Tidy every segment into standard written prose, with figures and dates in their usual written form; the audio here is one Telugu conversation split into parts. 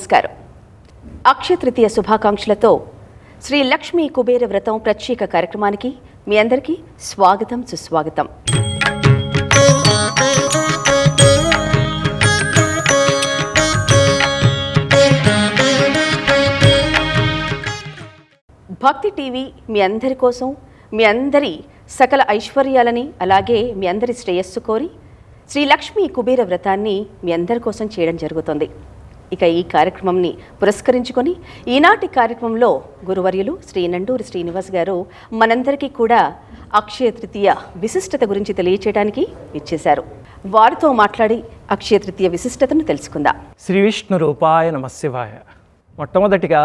నమస్కారం. అక్షయ తృతీయ శుభాకాంక్షలతో శ్రీ లక్ష్మీ కుబేర వ్రతం ప్రత్యేక కార్యక్రమానికి మీ అందరికీ స్వాగతం, సుస్వాగతం. భక్తి టీవీ మీ అందరి కోసం, మీ అందరి సకల ఐశ్వర్యాలని, అలాగే మీ అందరి శ్రేయస్సు కోరి శ్రీ లక్ష్మీ కుబేర వ్రతాన్ని మీ అందరి కోసం చేయడం జరుగుతుంది. ఇక ఈ కార్యక్రమంని పురస్కరించుకొని ఈనాటి కార్యక్రమంలో గురువర్యులు శ్రీ నండూరి శ్రీనివాస్ గారు మనందరికీ కూడా అక్షయ తృతీయ విశిష్టత గురించి తెలియచేయడానికి ఇచ్చేశారు. వారితో మాట్లాడి అక్షయ తృతీయ విశిష్టతను తెలుసుకుందాం. శ్రీ విష్ణు రూపాయ నమశివాయ. మొట్టమొదటిగా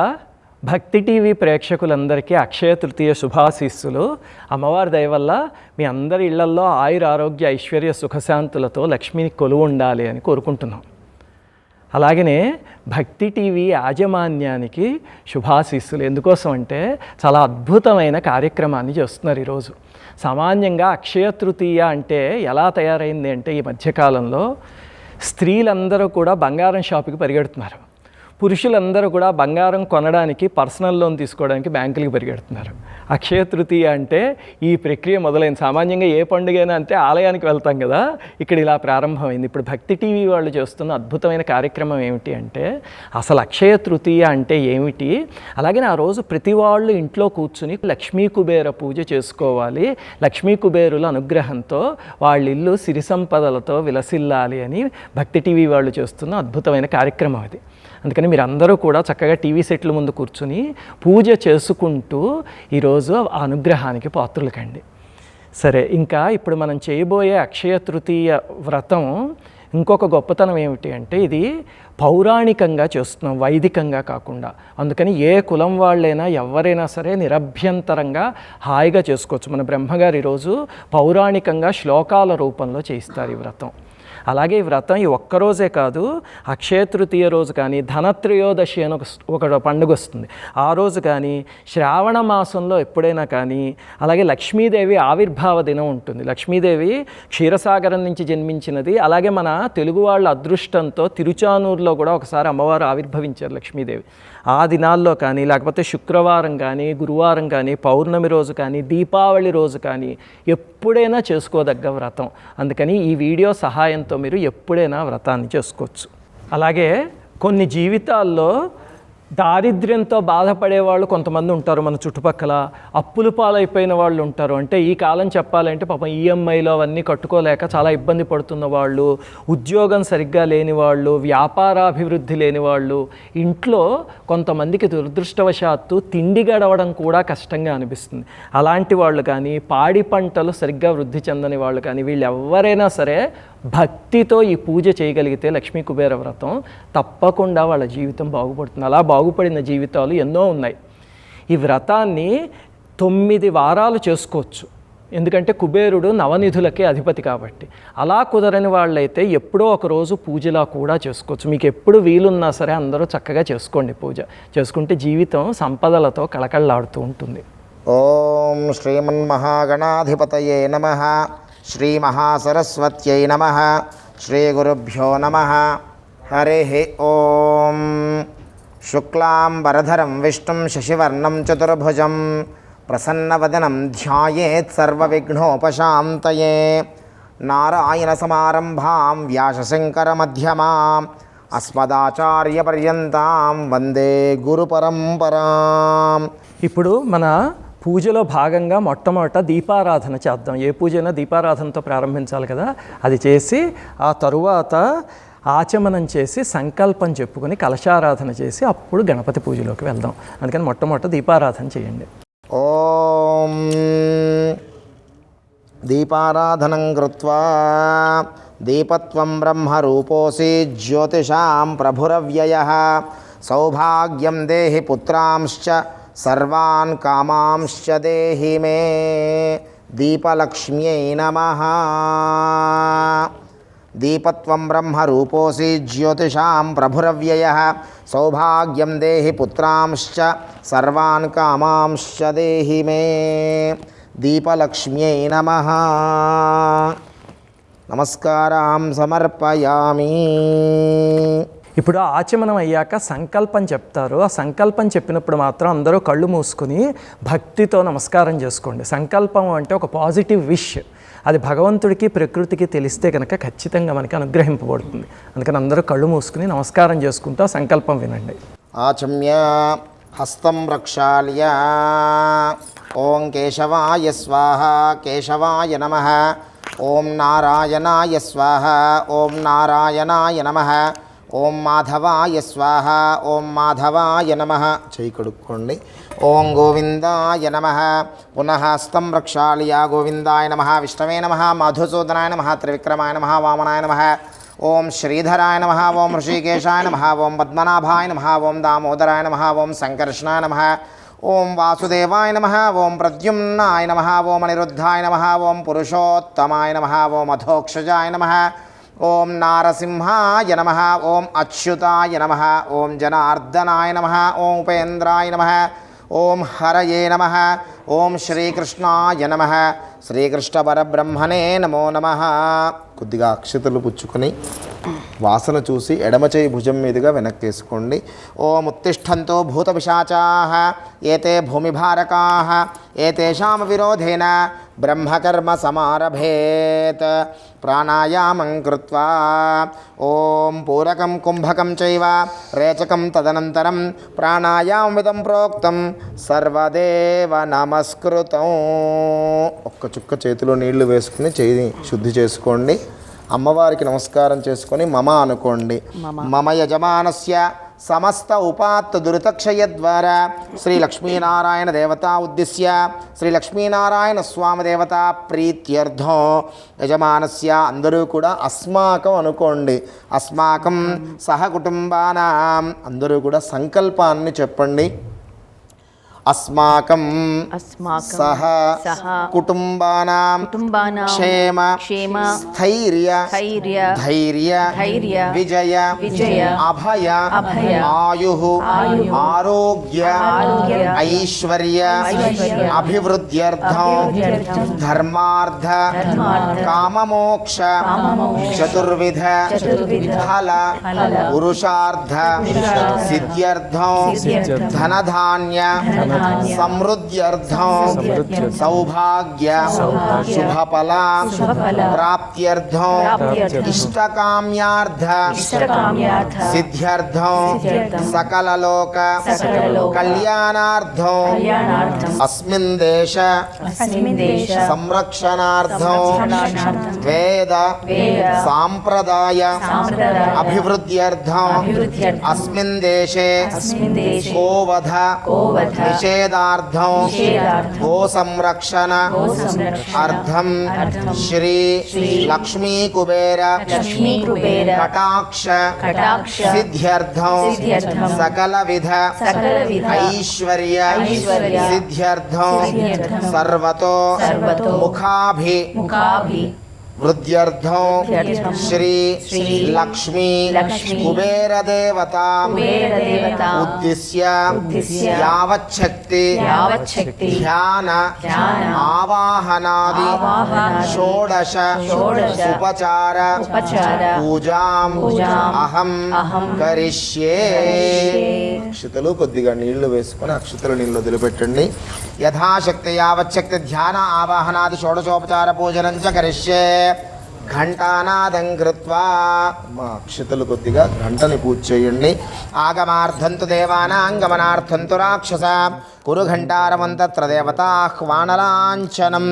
భక్తి టీవీ ప్రేక్షకులందరికీ అక్షయ తృతీయ శుభాశీస్సులు. అమ్మవారి దయ వల్ల మీ అందరి ఇళ్లల్లో ఆయుర ఆరోగ్య ఐశ్వర్య సుఖశాంతులతో లక్ష్మిని కొలువు ఉండాలి అని కోరుకుంటున్నాం. అలాగనే భక్తి టీవీ యాజమాన్యానికి శుభాశీస్సులు. ఎందుకోసం అంటే చాలా అద్భుతమైన కార్యక్రమాన్ని చేస్తున్నారు ఈరోజు. సామాన్యంగా అక్షయ తృతీయ అంటే ఎలా తయారైంది అంటే, ఈ మధ్యకాలంలో స్త్రీలందరూ కూడా బంగారం షాపుకి పరిగెడుతున్నారు. పురుషులందరూ కూడా బంగారం కొనడానికి, పర్సనల్ లోన్ తీసుకోవడానికి బ్యాంకులకి పరిగెడుతున్నారు. అక్షయ తృతీయ అంటే ఈ ప్రక్రియ మొదలైంది. సామాన్యంగా ఏ పండుగైనా అంటే ఆలయానికి వెళ్తాం కదా, ఇక్కడ ఇలా ప్రారంభమైంది. ఇప్పుడు భక్తి టీవీ వాళ్ళు చేస్తున్న అద్భుతమైన కార్యక్రమం ఏమిటి అంటే, అసలు అక్షయ తృతీయ అంటే ఏమిటి, అలాగే ఆ రోజు ప్రతి వాళ్ళు ఇంట్లో కూర్చుని లక్ష్మీ కుబేర పూజ చేసుకోవాలి, లక్ష్మీ కుబేరుల అనుగ్రహంతో వాళ్ళ ఇల్లు సిరి సంపదలతో విలసిల్లాలి అని భక్తి టీవీ వాళ్ళు చేస్తున్న అద్భుతమైన కార్యక్రమం అది. అందుకని మీరు అందరూ కూడా చక్కగా టీవీ సెట్ల ముందు కూర్చుని పూజ చేసుకుంటూ ఈరోజు ఆ అనుగ్రహానికి పాత్రులు కండి. సరే, ఇంకా ఇప్పుడు మనం చేయబోయే అక్షయ తృతీయ వ్రతం ఇంకొక గొప్పతనం ఏమిటి అంటే, ఇది పౌరాణికంగా చేస్తున్నాం, వైదికంగా కాకుండా. అందుకని ఏ కులం వాళ్ళైనా ఎవరైనా సరే నిరభ్యంతరంగా హాయిగా చేసుకోవచ్చు. మన బ్రహ్మగారు ఈరోజు పౌరాణికంగా శ్లోకాల రూపంలో చేయిస్తారు ఈ వ్రతం. అలాగే ఈ వ్రతం ఈ ఒక్కరోజే కాదు, అక్షయ తృతీయ రోజు కానీ, ధనత్రయోదశి అని ఒక పండుగ వస్తుంది ఆ రోజు కానీ, శ్రావణ మాసంలో ఎప్పుడైనా కానీ, అలాగే లక్ష్మీదేవి ఆవిర్భావ దినం ఉంటుంది. లక్ష్మీదేవి క్షీరసాగరం నుంచి జన్మించినది. అలాగే మన తెలుగు వాళ్ళ అదృష్టంతో తిరుచానూరులో కూడా ఒకసారి అమ్మవారు ఆవిర్భవించారు లక్ష్మీదేవి. ఆ దినాల్లో కానీ, లేకపోతే శుక్రవారం కానీ, గురువారం కానీ, పౌర్ణమి రోజు కానీ, దీపావళి రోజు కానీ ఎప్పుడైనా చేసుకోదగ్గ వ్రతం. అందుకని ఈ వీడియో సహాయంతో మీరు ఎప్పుడైనా వ్రతాన్ని చేసుకోవచ్చు. అలాగే కొన్ని జీవితాల్లో దారిద్ర్యంతో బాధపడేవాళ్ళు కొంతమంది ఉంటారు మన చుట్టుపక్కల. అప్పుల పాలైపోయిన వాళ్ళు ఉంటారు. అంటే ఈ కాలం చెప్పాలంటే పాపం ఈఎంఐలో అవన్నీ కట్టుకోలేక చాలా ఇబ్బంది పడుతున్న వాళ్ళు, ఉద్యోగం సరిగ్గా లేని వాళ్ళు, వ్యాపారాభివృద్ధి లేని వాళ్ళు, ఇంట్లో కొంతమందికి దురదృష్టవశాత్తు తిండి గడవడం కూడా కష్టంగా అనిపిస్తుంది. అలాంటి వాళ్ళు కానీ, పాడి పంటలు సరిగ్గా వృద్ధి చెందని వాళ్ళు కానీ, వీళ్ళు ఎవరైనా సరే భక్తితో ఈ పూజ చేయగలిగితే లక్ష్మీ కుబేర వ్రతం తప్పకుండా వాళ్ళ జీవితం బాగుపడుతుంది. అలా బాగుపడిన జీవితాలు ఎన్నో ఉన్నాయి. ఈ వ్రతాన్ని 9 వారాలు చేసుకోవచ్చు. ఎందుకంటే కుబేరుడు నవనిధులకే అధిపతి కాబట్టి. అలా కుదరని వాళ్ళైతే ఎప్పుడో ఒకరోజు పూజలా కూడా చేసుకోవచ్చు. మీకు ఎప్పుడు వీలున్నా సరే అందరూ చక్కగా చేసుకోండి. పూజ చేసుకుంటే జీవితం సంపదలతో కళకళలాడుతూ ఉంటుంది. ఓం శ్రీమన్మహాగణాధిపతయే నమః. శ్రీ మహాసరస్వత్యై నమః. శ్రీ గురుభ్యో నమః. హరిః ఓం. శుక్లాంబరధరం విష్ణుం శశివర్ణం చతుర్భుజం ప్రసన్నవదనం ధ్యాయేత్ సర్వవిఘ్నోపశాంతయే. నారాయణ సమారంభాం వ్యాసశంకర మధ్యమాం అస్మదాచార్యపర్యంతాం వందే గురు పరంపరాం. ఇప్పుడు మన పూజలో భాగంగా మొట్టమొదట దీపారాధన చేద్దాం. ఏ పూజైనా దీపారాధనతో ప్రారంభించాలి కదా. అది చేసి ఆ తరువాత ఆచమనం చేసి సంకల్పం చెప్పుకొని కలశారాధన చేసి అప్పుడు గణపతి పూజలోకి వెళ్దాం. అందుకని మొట్టమొదట దీపారాధన చేయండి. ఓం దీపారాధనం కృత్వా దీపత్వం బ్రహ్మరూపోసి జ్యోతిషాం ప్రభురవ్యయః సౌభాగ్యం దేహి పుత్రాంశ్చ సర్వాన్ కామాంశ్చ దేహి మే. దీపలక్ష్మ్యై నమః. దీపత్వం బ్రహ్మరూపోసి జ్యోతిషాం ప్రభురవ్యయః సౌభాగ్యం దేహి పుత్రాంశ్చ సర్వాన్ కామాంశ్చ దేహి మే. దీపలక్ష్మ్యై నమః. నమస్కారం సమర్పయామి. ఇప్పుడు ఆచమనం అయ్యాక సంకల్పం చెప్తారు. ఆ సంకల్పం చెప్పినప్పుడు మాత్రం అందరూ కళ్ళు మూసుకుని భక్తితో నమస్కారం చేసుకోండి. సంకల్పం అంటే ఒక పాజిటివ్ విష్. అది భగవంతుడికి ప్రకృతికి తెలిస్తే కనుక ఖచ్చితంగా మనకి అనుగ్రహింపబడుతుంది. అందుకని అందరూ కళ్ళు మూసుకుని నమస్కారం చేసుకుంటూ ఆ సంకల్పం వినండి. ఆచమ్య హస్తం ప్రక్షాళ్య ఓం కేశవాయ స్వాహ కేశవాయ నమః. ఓం నారాయణాయ స్వాహ ఓం నారాయణాయ నమః. ఓం మాధవాయ స్వాహ ఓం మాధవాయ నమః. చేయి కడుక్కోండి. ఓం గోవిందాయ నమః. పునః హస్తం ప్రక్షాళ్య గోవిందాయ నమః విష్ణవే నమః మధుసూదనాయ నమః త్రివిక్రమాయ నమః వామనాయ నమః. ఓం శ్రీధరాయ నమః ఓం ఋషికేశాయ నమః ఓం పద్మనాభాయ నమః ఓం దామోదరాయ నమః ఓం సంకర్షణాయ నమః. ఓం వాసుదేవాయ నమః ఓం ప్రద్యుమ్నాయ నమః ఓం అనిరుద్ధాయ నమః ఓం పురుషోత్తమాయ నమః ఓం అధోక్షజాయ నమః. ఓం నారసింహాయ నమః ఓం అచ్యుతాయ నమః ఓం జనార్దనాయ నమః ఓం ఉపేంద్రాయ నమః. ఓం హరయే నమః. ఓం శ్రీకృష్ణాయ నమః. శ్రీకృష్ణ పరబ్రహ్మణే నమో నమః. కొద్దిగా అక్షతలు పుచ్చుకొని వాసన చూసి ఎడమ చేయి భుజం మీదుగా వెనక్కేసుకోండి. ఓం ఉత్తిష్టంతో భూత పిశాచాః ఏతే భూమిభారకాః ఏతేషాం విరోధేన బ్రహ్మకర్మ సమారభేత్. ప్రాణాయామం కృత్వా ఓం పూరకం కుంభకం చైవ రేచకం తదనంతరం ప్రాణాయామమిదం ప్రోక్తం సర్వదేవ నమస్కృతం. ఒక్క చుక్క చేతిలో నీళ్లు వేసుకుని చేయి శుద్ధి చేసుకోండి. అమ్మవారికి నమస్కారం చేసుకొని మమ అనుకోండి. మమ యజమానస్య సమస్త ఉపాత్త దురితక్షయ ద్వారా శ్రీ లక్ష్మీనారాయణ దేవత ఉద్దిశ్య శ్రీ లక్ష్మీనారాయణ స్వామి దేవత ప్రీత్యర్థం యజమానస్య అందరూ కూడా అస్మాకం అనుకోండి. అస్మాకం సహ కుటుంబానాం అందరూ కూడా సంకల్పాన్ని చెప్పండి. అస్మాకం సహ కుటుంబానాం క్షేమ స్థైర్య ధైర్య విజయ అభయ ఆయుః ఆరోగ్య ఐశ్వర్య అభివృద్ధ్యర్థం ధర్మార్థ కామమోక్ష చతుర్విధ ఫల పురుషార్థ సిద్ధ్యర్థం ధనధాన్య సమృద్ధ్యర్థం సౌభాగ్య శుభఫల ప్రాప్త్యర్థం ఇష్టకామ్యార్థ సిద్ధ్యర్థం సకలలోక కళ్యాణార్థం అస్మిన్ దేశ సంరక్షణార్థం వేద సాంప్రదాయ అభివృద్ధ్యర్థం అస్మిన్ దేశే గోవధ నిషేధార్థం గో సంరక్షణ అర్థం శ్రీ లక్ష్మీ కుబేర కటాక్ష సిద్ధ్యర్థం సకల విధ ఐశ్వర్య సిద్ధ్యర్థం సర్వతో ముఖాభి వృద్ధ్యర్థం శ్రీ లక్ష్మీ కుబేర దేవత ఉద్దిశ్య యావచ్చక్తి ధ్యాన ఆవాహనాది షోడశ ఉపచార పూజాం అహం కరిష్యే. అక్షతలు కొద్దిగా నీళ్లు వేసుకొని అక్షతలు నీళ్ళు వదిలిపెట్టండి. యథాశక్తి యావచ్చక్తి ధ్యాన ఆవాహనాది షోడశోపచార పూజనం చ కరిష్యే. ఘంటానాదం కృత్వా మా అక్షతలు కొద్దిగా గంటని పూజ చేయండి. ఆగమార్థంతు దేవానాంగమనార్థంతు రాక్షస కురు ఘంటారవం తత్ర దేవతాహ్వానలాంఛనం.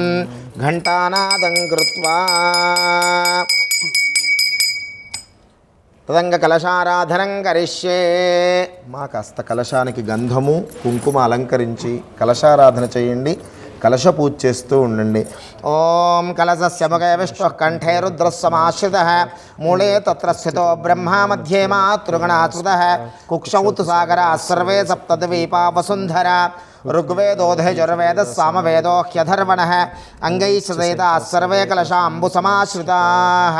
ఘంటానాదం కృత్వా తదంగ కలశారాధనం కరిష్యే. మా కాస్త కలశానికి గంధము కుంకుమ అలంకరించి కలశారాధన చేయండి. కలశ పూజ చేస్తూ ఉండండి. ఓం కలశస్య ముఖే విష్ణుః కంఠే రుద్రస్సమాశ్రితః మూలే తత్ర స్థితో బ్రహ్మా మధ్యే మాతృగణాశ్రితః కుక్షౌ తు సాగరాः సర్వే సప్తద్వీపా వసుంధరా ఋగ్వేదోధయజుర్వేదः సామవేదో హ్యధర్వణः అంగైః సదేతాः సర్వే కలశాంబుసమాశ్రితాः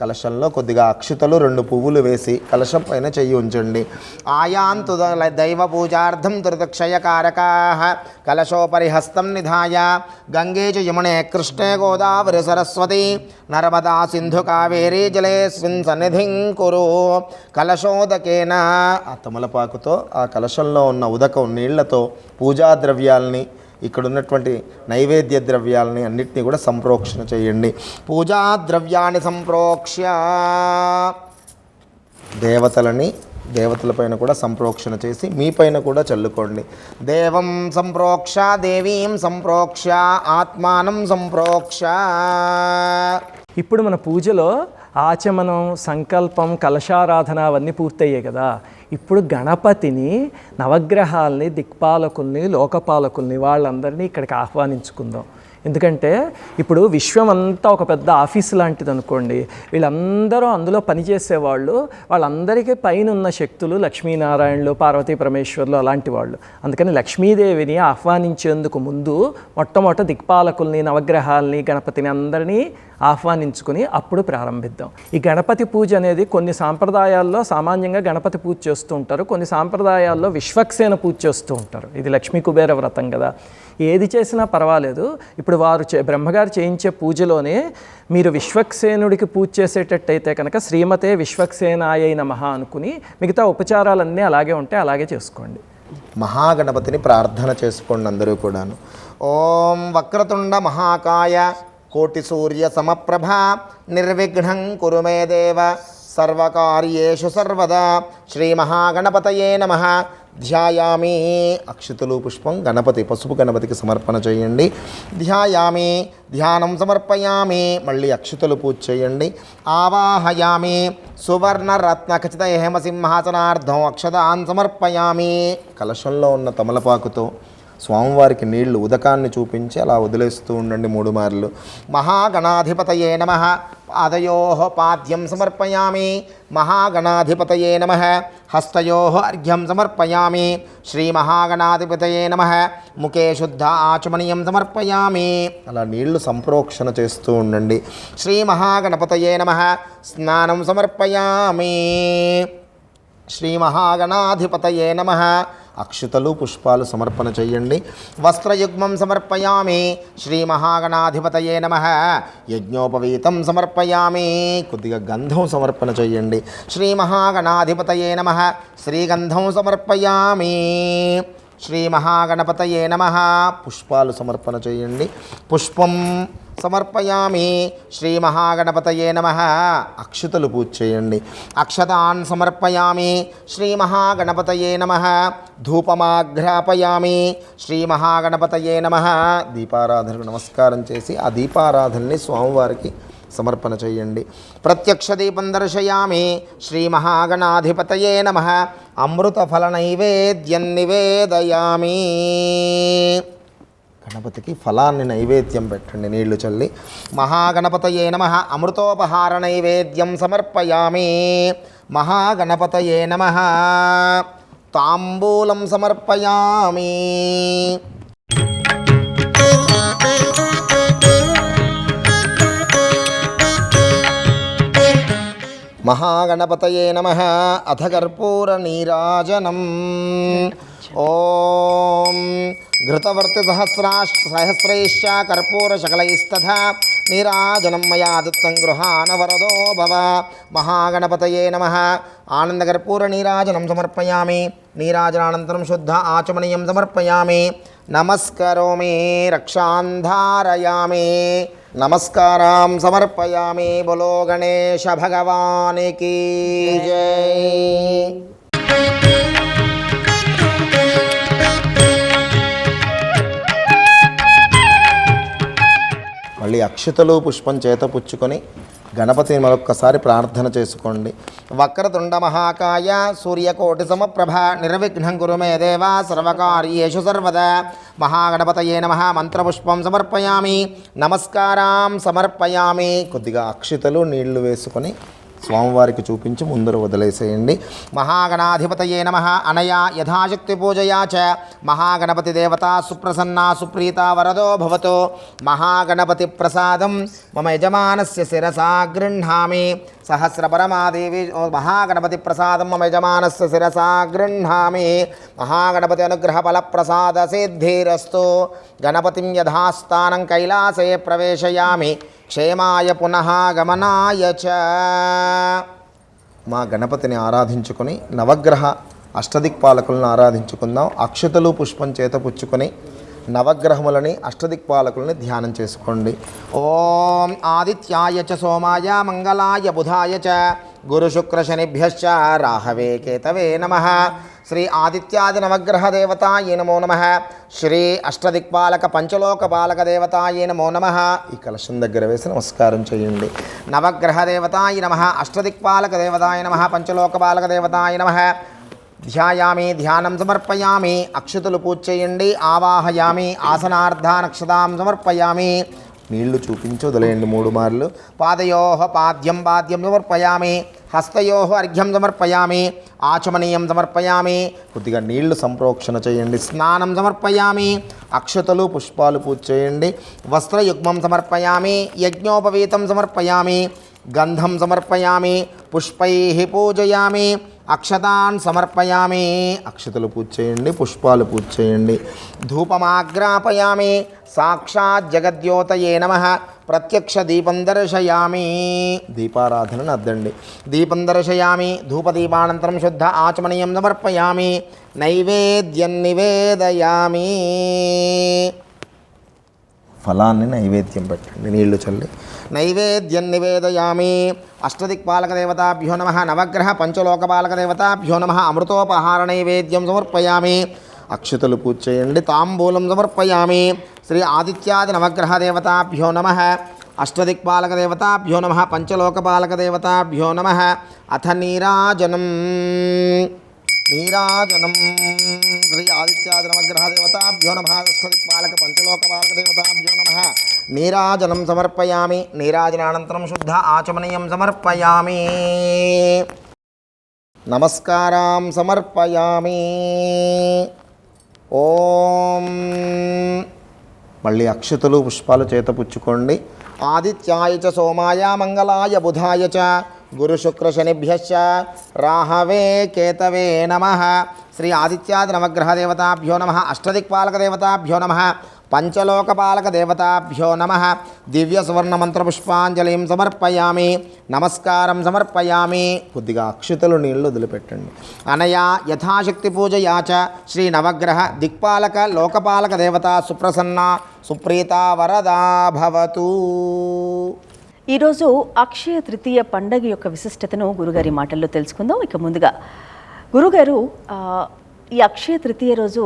కలశంలో కొద్దిగా అక్షితలు 2 పువ్వులు వేసి కలశం పైన చెయ్యి ఉంచండి. ఆయాంతు దైవ పూజార్థం దురితక్షయకారకా కలశోపరి హస్తం నిధాయ గంగే చ యమునే కృష్ణే గోదావరి సరస్వతి నర్మదా సింధు కావేరీ జలేస్మిన్ సన్నిధిం కురు. కలశోదకేన ఆ తమలపాకుతో ఆ కలశంలో ఉన్న ఉదకం నీళ్లతో పూజా ద్రవ్యాల్ని ఇక్కడ ఉన్నటువంటి నైవేద్య ద్రవ్యాలని అన్నిటినీ కూడా సంప్రోక్షణ చేయండి. పూజా ద్రవ్యాన్ని సంప్రోక్ష్య దేవతలపైన కూడా సంప్రోక్షణ చేసి మీ పైన కూడా చల్లుకోండి. దేవం సంప్రోక్ష దేవీం సంప్రోక్ష ఆత్మానం సంప్రోక్ష. ఇప్పుడు మన పూజలో ఆచమనం, సంకల్పం, కలశారాధన అవన్నీ పూర్తయ్యాయి కదా. ఇప్పుడు గణపతిని, నవగ్రహాల్ని, దిక్పాలకుల్ని, లోకపాలకుల్ని వాళ్ళందరినీ ఇక్కడికి ఆహ్వానించుకుందాం. ఎందుకంటే ఇప్పుడు విశ్వం అంతా ఒక పెద్ద ఆఫీస్ లాంటిది అనుకోండి. వీళ్ళందరూ అందులో పనిచేసేవాళ్ళు, వాళ్ళందరికీ పైన ఉన్న శక్తులు లక్ష్మీనారాయణలు, పార్వతీ పరమేశ్వర్లు అలాంటి వాళ్ళు. అందుకని లక్ష్మీదేవిని ఆహ్వానించేందుకు ముందు మొట్టమొదట దిక్పాలకుల్ని, నవగ్రహాల్ని, గణపతిని అందరినీ ఆహ్వానించుకుని అప్పుడు ప్రారంభిద్దాం. ఈ గణపతి పూజ అనేది కొన్ని సాంప్రదాయాల్లో సామాన్యంగా గణపతి పూజ చేస్తూ ఉంటారు, కొన్ని సాంప్రదాయాల్లో విశ్వక్సేన పూజ చేస్తూ ఉంటారు. ఇది లక్ష్మీ కుబేర వ్రతం కదా. ఏది చేసినా పర్వాలేదు. ఇప్పుడు వారు బ్రహ్మగారు చేయించే పూజలోనే మీరు విశ్వక్సేనుడికి పూజ చేసేటట్టయితే కనుక శ్రీమతే విశ్వక్సేనాయ నమః అనుకుని మిగతా ఉపచారాలన్నీ అలాగే ఉంటే అలాగే చేసుకోండి. మహాగణపతిని ప్రార్థన చేసుకోండి అందరూ కూడాను. ఓం వక్రతుండ మహాకాయ కోటి సూర్య సమప్రభ నిర్విఘ్నం కురు మే దేవ సర్వకార్యేషు సర్వదా శ్రీ మహాగణపతయే నమః. ధ్యాయామి. అక్షతలు పుష్పం గణపతి పసుపు గణపతికి సమర్పణ చేయండి. ధ్యాయామి, ధ్యానం సమర్పయామి. మళ్ళీ అక్షతలు పూజ చేయండి. ఆవాహయామి. సువర్ణ రత్న ఖచ్చిత హేమసింహాసనార్థం అక్షతాన్ సమర్పయామి. కలశంలో ఉన్న తమలపాకుతో స్వామివారికి నీళ్లు ఉదకాన్ని చూపించి అలా వదిలేస్తూ ఉండండి 3 మార్లు. మహాగణాధిపతయే నమః. పాదయోః పాద్యం సమర్పయామి. మహాగణాధిపతయే నమః. హస్తయోః అర్ఘ్యం సమర్పయామి. శ్రీ మహాగణాధిపతయే నమః. ముఖే శుద్ధ ఆచమనీయం సమర్పయామి. అలా నీళ్లు సంప్రోక్షణ చేస్తూ ఉండండి. శ్రీ మహాగణపతయే నమః. స్నానం సమర్పయామి. శ్రీ మహాగణాధిపతయే నమః. అక్షతలు పుష్పాలు సమర్పణ చేయండి. వస్త్రయుగ్మం సమర్పయామి. శ్రీ మహాగణాధిపతయే నమః. యజ్ఞోపవీతం సమర్పయామి. కొద్దిగా గంధం సమర్పణ చేయండి. శ్రీ మహాగణాధిపతయే నమః. శ్రీగంధం సమర్పయామి. శ్రీ మహాగణపతయే నమః. పుష్పాలు సమర్పణ చేయండి. పుష్పం సమర్పయామి. శ్రీ మహాగణపతయే నమః. అక్షతలు పూజ చేయండి. అక్షతాన్ సమర్పయామి. శ్రీ మహాగణపతయే నమః. ధూపమాఘ్రాపయామి. శ్రీ మహాగణపతయే నమః. దీపారాధనకు నమస్కారం చేసి ఆ దీపారాధనని స్వామివారికి సమర్పణ చేయండి. ప్రత్యక్ష దీపం దర్శయామి. శ్రీ మహాగణాధిపతయే నమః. అమృతఫల నైవేద్యం నివేదయామి. గణపతికి ఫలాన్ని నైవేద్యం పెట్టండి నీళ్లు చల్లి. మహాగణపతయే నమః. అమృతోపహార నైవేద్యం సమర్పయామి. మహాగణపతయే నమః. తాంబూలం సమర్పయామి. మహాగణపతయే నమః. అథ కర్పూర నీరాజనం. ఓం ఘృతవర్తి సహస్రైశ్చ కర్పూర శకలైస్తథా నీరాజనం మయా దత్తం గృహాన వరదో భవ. మహాగణపతయే నమః. ఆనందకర్పూర నీరాజనం సమర్పయామి. నీరాజనానంతరం శుద్ధ ఆచమనీయం సమర్పయామి. నమస్కరోమి. రక్షాంధారయామి. నమస్కారం సమర్పయామి. బోలో గణేశ భగవానికి జై. మళ్ళీ అక్షతలు పుష్పం చేత పుచ్చుకొని గణపతిని మరొక్కసారి ప్రార్థన చేసుకోండి. వక్రతుండ మహాకాయ సూర్యకోటి సమప్రభ నిర్విఘ్నం కురు మే దేవ సర్వకార్యేషు సర్వదా. మహాగణపతయే నమః. మంత్రపుష్పం సమర్పయామి. నమస్కారం సమర్పయామి. కొద్దిగా అక్షతలు నీళ్లు వేసుకొని స్వామివారికి చూపించి ముందర వదిలేసేయండి. మహాగణాధిపతయే నమః. అనయా యథాశక్తి పూజయా చ మహాగణపతి దేవత సుప్రసన్నా సుప్రీత వరదో భవతు. మహాగణపతి ప్రసాదం మమ యజమానస్య శిరసా గృహ్ణామి. సహస్రపరమాదేవి మహాగణపతి ప్రసాదం మమ యజమానస్య శిరసా గృహ్ణామి. మహాగణపతి అనుగ్రహ ఫల ప్రసాద సిద్ధిరస్తు. గణపతిం యథాస్థానం కైలాసే ప్రవేశయామి క్షేమాయ పునః గమనాయ చ. మా గణపతిని ఆరాధించుకొని నవగ్రహ అష్టదిక్పాలకులను ఆరాధించుకుందాం. అక్షతలు పుష్పం చేత పుచ్చుకొని నవగ్రహములని అష్టదిక్పాలకులని ధ్యానం చేసుకోండి. ఓం ఆదిత్యాయ చ సోమాయ మంగళాయ బుధాయ చ గురు శుక్ర శనిభ్యశ్చ రాహవే కేతవే నమః. శ్రీ ఆదిత్యాది నవగ్రహ దేవతాయే నమో నమః. శ్రీ అష్టదిక్పాలక పంచలోక పాలక దేవతాయే నమో నమః. ఈ కలశం దగ్గర వేసి నమస్కారం చేయండి. నవగ్రహ దేవతాయ నమః. అష్టదిక్పాలక దేవతాయ నమః. పంచలోక పాలక దేవతాయ నమః. ధ్యాయామి ధ్యానం సమర్పయామి. అక్షతులు పూజ చేయండి. ఆవాహయామి ఆసనార్ధానక్షతాం సమర్పయామి. నీళ్లు చూపించి వదిలేయండి 3 మార్లు. పాదయోః పాద్యం సమర్పయామి. హస్తయోః అర్ఘ్యం సమర్పయామి. ఆచమనీయం సమర్పయామి. కొద్దిగా నీళ్లు సంప్రోక్షణ చేయండి. స్నానం సమర్పయామి. అక్షతలు పుష్పాలు పూజ చేయండి. వస్త్రయుగ్మం సమర్పయామి. యజ్ఞోపవీతం సమర్పయామి. గంధం సమర్పయామి. పుష్పైః పూజయామి. అక్షతాన్ సమర్పయామి. అక్షతలు పూజ చేయండి. పుష్పాలు పూజ చేయండి. ధూపమాగ్రాపయామి. సాక్షాత్ జగద్యోతయే నమః. ప్రత్యక్ష దీపం దర్శయామి. దీపారాధనను అద్దండి. దీపం దర్శయామి. ధూపదీపానంతరం శుద్ధ ఆచమనీయం సమర్పయామి. నైవేద్యం నివేదయామి. ఫలాన్ని నైవేద్యం పెట్టండి నీళ్లు చల్లి. నైవేద్యం నివేదయామి. అష్టదిక్పాలక దేవతాభ్యో నమః. నవగ్రహ పంచలోకపాలక దేవతాభ్యో నమః. అమృతోపహార నైవేద్యం సమర్పయామి. అక్షతలు పూజ చేయండి. తాంబూలం సమర్పయామి. శ్రీ ఆదిత్యాది నవగ్రహ దేవతాభ్యో నమః. అష్టదిక్పాలక దేవతాభ్యో నమః. పంచలోకపాలక దేవతాభ్యో నమః. అథ నీరాజనం. నీరాజనం శ్రీ ఆదిత్యాది నవగ్రహ దేవతాభ్యో నమః. అష్టదిక్పాలక పంచలోకపాలక దేవతాభ్యో నమః. నీరాజనం సమర్పయామి. నీరాజనానంతరం శుద్ధ ఆచమనీయం సమర్పయామి. నమస్కారం సమర్పయామి. ఓం. మళ్ళీ అక్షతలు పుష్పాలు చేత పుచ్చుకోండి. ఆదిత్యాయ చ సోమాయ మంగళాయ బుధాయ చ గురు శుక్ర శనిభ్యశ్చ రాహవే కేతవే నమః. శ్రీ ఆదిత్యాది నవగ్రహ దేవతాభ్యో నమః. అష్టదిక్పాలక దేవతాభ్యో నమః. పంచలోకపాలక దేవతాభ్యో నమః. దివ్య సువర్ణ మంత్ర పుష్పాంజలిం సమర్పయామి. నమస్కారం సమర్పయామి. కొద్దిగా అక్షతలు నీళ్లు వదిలిపెట్టండి. అనయా యథాశక్తి పూజయా చ శ్రీ నవగ్రహ దిక్పాలక లోకపాలక దేవత సుప్రసన్న సుప్రీత వరదా భవతు. ఈరోజు అక్షయ తృతీయ పండగ యొక్క విశిష్టతను గురుగారి మాటల్లో తెలుసుకుందాం. ఇక ముందుగా గురుగారు, ఈ అక్షయ తృతీయ రోజు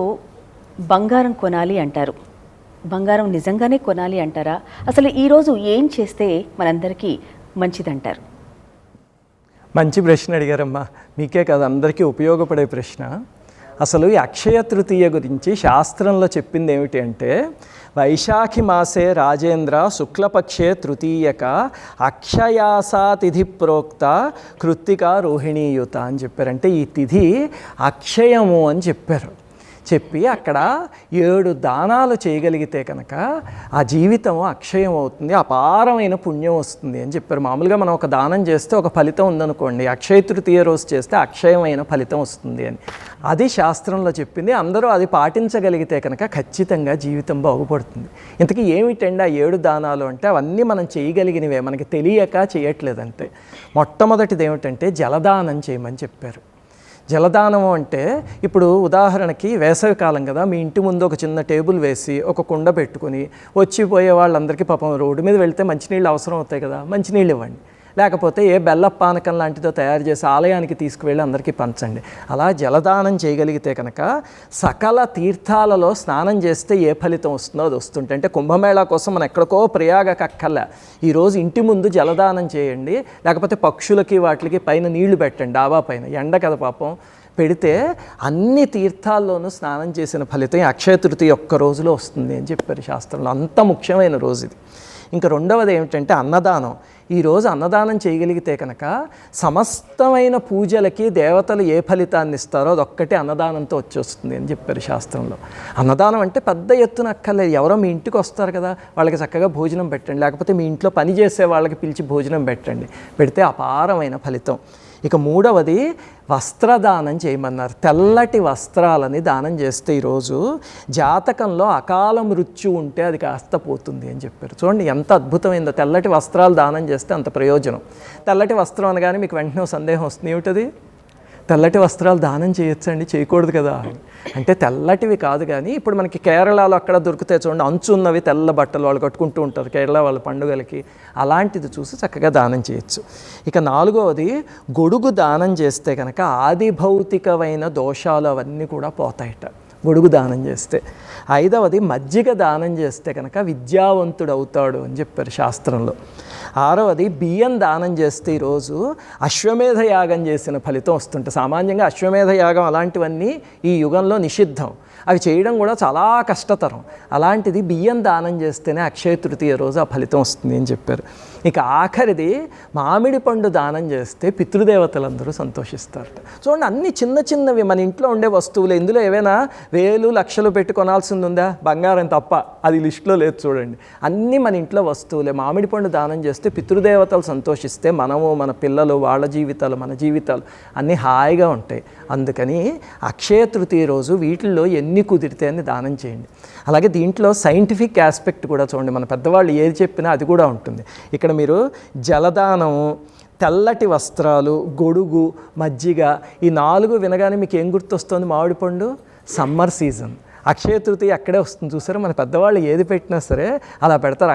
బంగారం కొనాలి అంటారు. బంగారం నిజంగానే కొనాలి అంటారా? అసలు ఈరోజు ఏం చేస్తే మనందరికీ మంచిదంటారు? మంచి ప్రశ్న అడిగారమ్మా. మీకే కాదు, అందరికీ ఉపయోగపడే ప్రశ్న. అసలు ఈ అక్షయ తృతీయ గురించి శాస్త్రంలో చెప్పింది ఏమిటి అంటే, వైశాఖి మాసే రాజేంద్ర శుక్లపక్షే తృతీయక అక్షయాసా తిథి ప్రోక్త కృత్తికా రోహిణీయుత అని చెప్పారు. అంటే ఈ తిథి అక్షయము అని చెప్పారు. చెప్పి అక్కడ 7 దానాలు చేయగలిగితే కనుక ఆ జీవితం అక్షయం అవుతుంది, అపారమైన పుణ్యం వస్తుంది అని చెప్పారు. మామూలుగా మనం ఒక దానం చేస్తే ఒక ఫలితం ఉందనుకోండి, అక్షయ తృతీయ రోజు చేస్తే అక్షయమైన ఫలితం వస్తుంది అని. అది శాస్త్రంలో చెప్పింది. అందరూ అది పాటించగలిగితే కనుక ఖచ్చితంగా జీవితం బాగుపడుతుంది. ఇంతకీ ఏమిటండి ఆ 7 దానాలు అంటే, అవన్నీ మనం చేయగలిగినవే, మనకి తెలియక చేయట్లేదంటే. మొట్టమొదటిది ఏమిటంటే జలదానం చేయమని చెప్పారు. జలదానం అంటే, ఇప్పుడు ఉదాహరణకి వేసవికాలం కదా, మీ ఇంటి ముందు ఒక చిన్న టేబుల్ వేసి ఒక కుండ పెట్టుకుని వచ్చిపోయే వాళ్ళందరికీ పాపం రోడ్డు మీద వెళ్తే మంచినీళ్ళు అవసరం అవుతాయి కదా, మంచినీళ్ళు ఇవ్వండి. లేకపోతే ఏ బెల్ల పానకం లాంటిదో తయారు చేసి ఆలయానికి తీసుకువెళ్ళి అందరికీ పంచండి. అలా జలదానం చేయగలిగితే కనుక సకల తీర్థాలలో స్నానం చేస్తే ఏ ఫలితం వస్తుందో అది వస్తుంటే. అంటే కుంభమేళా కోసం మనం ఎక్కడికో ప్రయాగకక్కర్లే, ఈరోజు ఇంటి ముందు జలదానం చేయండి. లేకపోతే పక్షులకి వాటికి పైన నీళ్లు పెట్టండి, డాబా పైన, ఎండ కదా పాపం, పెడితే అన్ని తీర్థాల్లోనూ స్నానం చేసిన ఫలితం అక్షయ తృతీయ ఒక్క రోజులో వస్తుంది అని చెప్పారు శాస్త్రంలో. అంత ముఖ్యమైన రోజు ఇది. ఇంకా రెండవది ఏమిటంటే అన్నదానం. ఈరోజు అన్నదానం చేయగలిగితే కనుక సమస్తమైన పూజలకి దేవతలు ఏ ఫలితాన్ని ఇస్తారో అదొక్కటే అన్నదానంతో వచ్చేస్తుంది అని చెప్పారు శాస్త్రంలో. అన్నదానం అంటే పెద్ద ఎత్తున అక్కర్లేదు, ఎవరో మీ ఇంటికి వస్తారు కదా వాళ్ళకి చక్కగా భోజనం పెట్టండి, లేకపోతే మీ ఇంట్లో పని చేసే వాళ్ళకి పిలిచి భోజనం పెట్టండి, పెడితే అపారమైన ఫలితం. ఇక మూడవది వస్త్రదానం చేయమన్నారు. తెల్లటి వస్త్రాలని దానం చేస్తే ఈరోజు జాతకంలో అకాల మృత్యు ఉంటే అది కాస్త పోతుంది అని చెప్పారు. చూడండి ఎంత అద్భుతమైందో, తెల్లటి వస్త్రాలు దానం చేస్తే అంత ప్రయోజనం. తెల్లటి వస్త్రం అనగానే మీకు వెంటనే సందేహం వస్తుంది, ఏమిటది? తెల్లటి వస్త్రాలు దానం చేయొచ్చండి, చేయకూడదు కదా అంటే తెల్లటివి కాదు, కానీ ఇప్పుడు మనకి కేరళలో అక్కడ దొరికితే చూడండి అంచు ఉన్నవి తెల్ల బట్టలు వాళ్ళు కట్టుకుంటూ ఉంటారు కేరళ వాళ్ళ పండుగలకి, అలాంటిది చూసి చక్కగా దానం చేయొచ్చు. ఇక నాలుగవది గొడుగు దానం చేస్తే కనుక ఆది భౌతికమైన దోషాలు అవన్నీ కూడా పోతాయట గొడుగు దానం చేస్తే. ఐదవది మజ్జిగ దానం చేస్తే కనుక విద్యావంతుడు అవుతాడు అని చెప్పారు శాస్త్రంలో. ఆరవది బియ్యం దానం చేస్తే ఈరోజు అశ్వమేధ యాగం చేసిన ఫలితం వస్తుంటుంది. సామాన్యంగా అశ్వమేధ యాగం అలాంటివన్నీ ఈ యుగంలో నిషిద్ధం, అవి చేయడం కూడా చాలా కష్టతరం. అలాంటిది బియ్యం దానం చేస్తేనే అక్షయ తృతీయ రోజు ఆ ఫలితం వస్తుంది అని చెప్పారు. ఇక ఆఖరిది మామిడి పండు దానం చేస్తే పితృదేవతలందరూ సంతోషిస్తారట. చూడండి అన్ని చిన్న చిన్నవి మన ఇంట్లో ఉండే వస్తువులు, ఇందులో ఏవైనా వేలు లక్షలు పెట్టి కొనాల్సింది ఉందా? బంగారం తప్ప, అది లిస్టులో లేదు చూడండి. అన్నీ మన ఇంట్లో వస్తువులే. మామిడి పండు దానం చేస్తే పితృదేవతలు సంతోషిస్తే మనము మన పిల్లలు వాళ్ళ జీవితాలు మన జీవితాలు అన్నీ హాయిగా ఉంటాయి. అందుకని అక్షయ తృతీయ రోజు వీటిల్లో ఎన్ని కుదిరితే అని దానం చేయండి. అలాగే దీంట్లో సైంటిఫిక్ ఆస్పెక్ట్ కూడా చూడండి, మన పెద్దవాళ్ళు ఏది చెప్పినా అది కూడా ఉంటుంది. ఇక్కడ మీరు జలదానము, తెల్లటి వస్త్రాలు, గొడుగు, మజ్జిగ, ఈ 4 వినగానే మీకు ఏం గుర్తొస్తుంది? మామిడి పండు, సమ్మర్ సీజన్, అక్షయ తృతీయ అక్కడే వస్తుంది చూసారు. మన పెద్దవాళ్ళు ఏది పెట్టినా సరే అలా పెడతారు.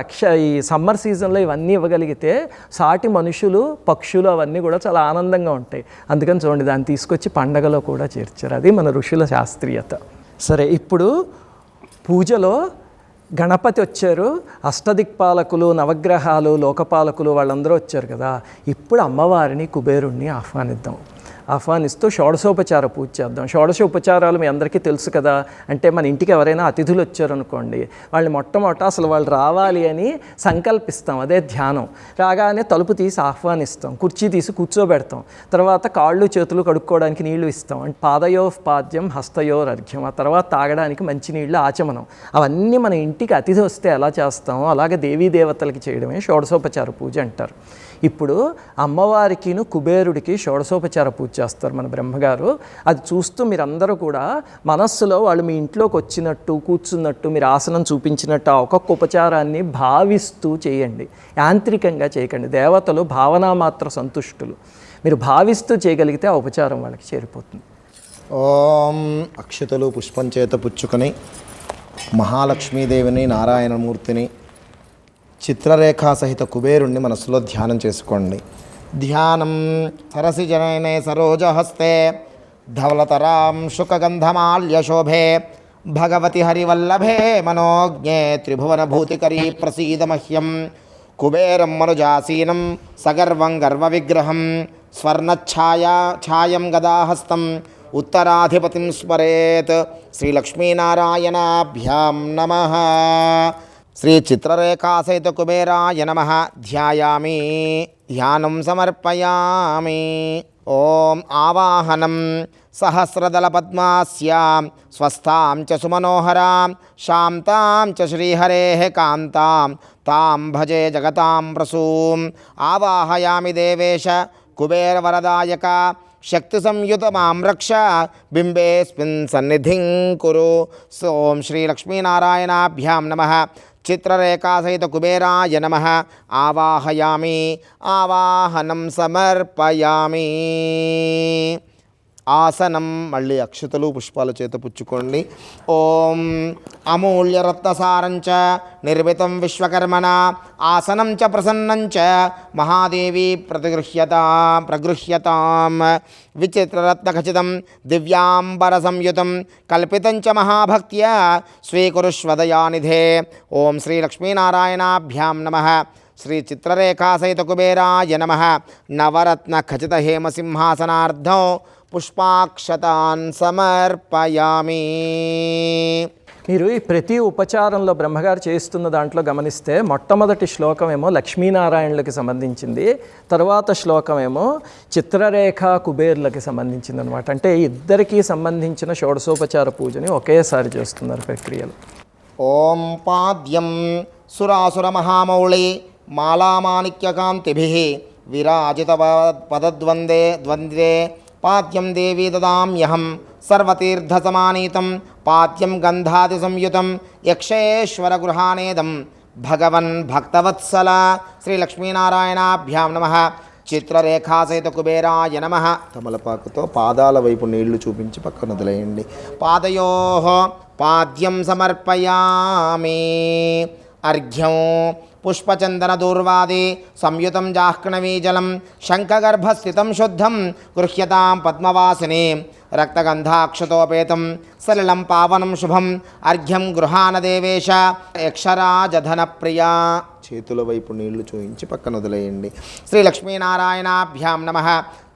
ఈ సమ్మర్ సీజన్లో ఇవన్నీ ఇవ్వగలిగితే సాటి మనుషులు పక్షులు అవన్నీ కూడా చాలా ఆనందంగా ఉంటాయి. అందుకని చూడండి దాన్ని తీసుకొచ్చి పండగలో కూడా చేర్చారు. అది మన ఋషుల శాస్త్రీయత. సరే, ఇప్పుడు పూజలో గణపతి వచ్చారు, అష్టదిక్పాలకులు, నవగ్రహాలు, లోకపాలకులు వాళ్ళందరూ వచ్చారు కదా. ఇప్పుడు అమ్మవారిని కుబేరుణ్ణి ఆహ్వానిస్తూ షోడశోపచార పూజ చేద్దాం. షోడశోపచారాలు మీ అందరికీ తెలుసు కదా. అంటే మన ఇంటికి ఎవరైనా అతిథులు వచ్చారనుకోండి, వాళ్ళని మొట్టమొదట అసలు వాళ్ళు రావాలి అని సంకల్పిస్తాం, అదే ధ్యానం. రాగానే తలుపు తీసి ఆహ్వానిస్తాం, కుర్చీ తీసి కూర్చోబెడతాం, తర్వాత కాళ్ళు చేతులు కడుక్కోవడానికి నీళ్లు ఇస్తాం, అంటే పాదయోపాద్యం హస్తయోరర్ఘ్యం, ఆ తర్వాత తాగడానికి మంచినీళ్ళు ఆచమనం. అవన్నీ మన ఇంటికి అతిథి వస్తే ఎలా చేస్తామో అలాగే దేవీ దేవతలకి చేయడమే షోడశోపచార పూజ అంటారు. ఇప్పుడు అమ్మవారికిను కుబేరుడికి షోడశోపచార పూజ చేస్తారు మన బ్రహ్మగారు. అది చూస్తూ మీరందరూ కూడా మనస్సులో వాళ్ళు మీ ఇంట్లోకి వచ్చినట్టు కూర్చున్నట్టు మీరు ఆసనం చూపించినట్టు ఆ ఒక్కొక్క ఉపచారాన్ని భావిస్తూ చేయండి, యాంత్రికంగా చేయకండి. దేవతలు భావనామాత్ర సంతుష్టులు. మీరు భావిస్తూ చేయగలిగితే ఆ ఉపచారం వాళ్ళకి చేరిపోతుంది. ఓం అక్షతలు పుష్పం చేత పుచ్చుకొని మహాలక్ష్మీదేవిని, నారాయణమూర్తిని, చిత్రరేఖా సహిత కుబేరుణ్ణి మనసులో ధ్యానం చేసుకోండి. ధ్యానం సరసిజనయనే సరోజహస్తే ధవలతరాం శుకగంధమాల్యశోభే భగవతి హరివల్లభే మనోజ్ఞే త్రిభువనభూతికరీ ప్రసీద మహ్యం. కుబేరం మనుజాసీనం సగర్వం గర్వవిగ్రహం స్వర్ణఛాయం గదాహస్తం ఉత్తరాధిపతిం స్మరేత్. శ్రీలక్ష్మీనారాయణాభ్యాం నమః. శ్రీ చిత్రరేఖా సహిత కుబేరాయ నమః. ధ్యాయామి, ధ్యానం సమర్పయామి. ఓం ఆవాహనం సహస్రదళ పద్మాస్యాం స్వస్థాం చ సుమనోహరాం శాంతాం చ శ్రీహరేః కాంతాం తాం భజే జగతాం ప్రసూం. ఆవాహయామి దేవేశ కుబేరవరదాయక శక్తి సంయుత మాం రక్ష బింబేస్మిన్ సన్నిధిం కురు. ఓం శ్రీ లక్ష్మీనారాయణాభ్యాం నమః. చిత్రరేఖా సహిత కుబేరాయ నమః. ఆవాహయామి, ఆవాహనం సమర్పయామి. ఆసనం మళ్ళీ అక్షతలు పుష్పాల చేత పుచ్చుకోండి. ఓం అమూల్యరత్నసారంచ నిర్మితం విశ్వకర్మణ ఆసనం చ ప్రసన్నం చ మహాదేవి ప్రగృహ్యతాం. విచిత్రరత్నఖచితం దివ్యాంబర సంయుతం కల్పితం చ మహాభక్త్యా స్వీకురుష్వదయానిధే. ఓం శ్రీ లక్ష్మీనారాయణాభ్యాం నమః. శ్రీ చిత్రరేఖా సహిత కుబేరాయ నమః. నవరత్న ఖచిత హేమసింహాసనార్థం పుష్పాక్షతాన్ సమర్పయామి. మీరు ఈ ప్రతి ఉపచారంలో బ్రహ్మగారు చేస్తున్న దాంట్లో గమనిస్తే మొట్టమొదటి శ్లోకం ఏమో లక్ష్మీనారాయణులకి సంబంధించింది, తర్వాత శ్లోకం ఏమో చిత్రరేఖ కుబేర్లకి సంబంధించింది అనమాట. అంటే ఇద్దరికీ సంబంధించిన షోడశోపచార పూజని ఒకేసారి చేస్తున్నారు ప్రక్రియలు. ఓం పాద్యం సురాసుర మహామౌళి మాలామాణిక్యకాంతిభిః విరాజిత పదద్వంద్వే పాద్యం దేవీ దదామ్యహం సర్వతీర్థసమానీతం పాద్యం గంధాది సంయుతం యక్షేశ్వర గృహానేదం భగవన్ భక్తవత్సల. శ్రీ లక్ష్మీనారాయణాభ్యాం నమః. చిత్రరేఖాసహిత కుబేరాయ నమః. తమలపాకుతో పాదాల వైపు నీళ్లు చూపించి పక్కన వదిలేయండి. పాదయోః పాద్యం సమర్పయామి. అర్ఘ్యం పుష్పచందన దూర్వాది సంయుతం జాహ్నవీజలం శంఖగర్భస్థితం శుద్ధం గృహ్యతాం పద్మవాసిని రక్తగంధాక్షతోపేతం సలిలం పావనం శుభం. అర్ఘ్యం గృహాన దేవేశ యక్షరాజధన ప్రియా. చేతుల వైపు నీళ్లు చూయించి పక్కన వదిలేయండి. శ్రీ లక్ష్మీనారాయణాభ్యాం నమః.